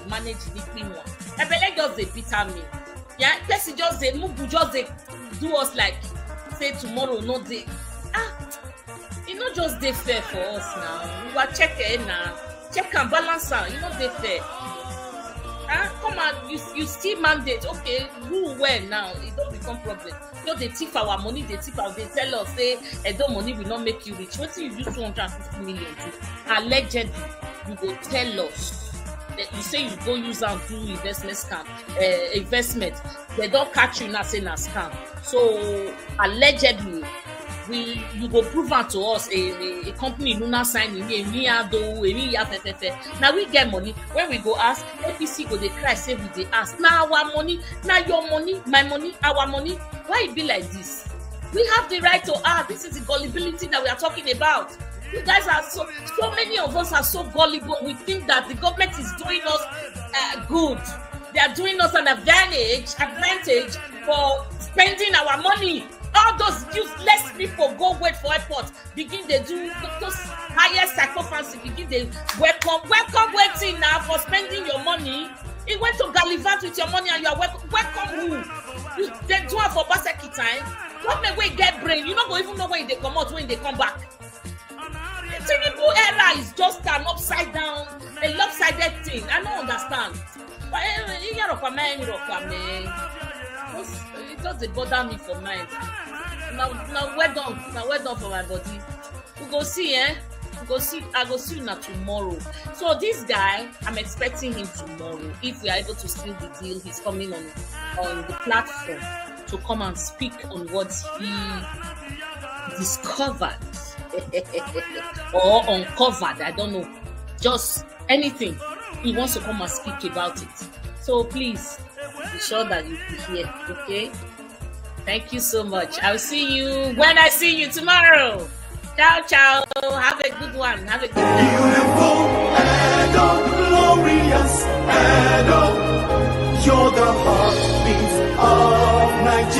manage the clean one. I believe just they bitter me. Yeah, person just they move, just they do us like say tomorrow, not they. It's not just they fair for us now. We are checking now, check and balance out. You know they fair. Come on, you still mandate. Okay, rule well now. It don't become problem. So they thief our money, they tell us say Edo money will not make you rich. What do you use 250 million to? Allegedly, you go tell us. You say you go use and do investment, they don't catch you now saying a scam. So allegedly, you go prove out to us a company Luna sign now we get money. When we go ask, APC go they cry, say we they ask. Now our money, now your money, my money, our money. Why it be like this? We have the right to ask. This is the gullibility that we are talking about. You guys are so many of us are so gullible. We think that the government is doing us good. They are doing us an advantage for spending our money. All those useless people go wait for airport, begin they do those higher psychophancy, begin they welcome waiting now for spending your money. He went to gallivant with your money and you are welcome who? They do it for Baseki time. What may we get brain. You don't even know when they come out, when they come back. Tinubu era is just an upside down, a lopsided thing. I don't understand. But it doesn't bother me for mind. Now well done for my body. We go see, I go see you now tomorrow. So this guy, I'm expecting him tomorrow. If we are able to seal the deal, he's coming on the platform to come and speak on what he discovered or uncovered. I don't know. Just anything. He wants to come and speak about it. So please be sure that you be here, okay? Thank you so much. I'll see you when I see you tomorrow. Ciao, ciao. Have a good one. Have a good one. Beautiful and glorious and you're the heartbeat of Nigeria.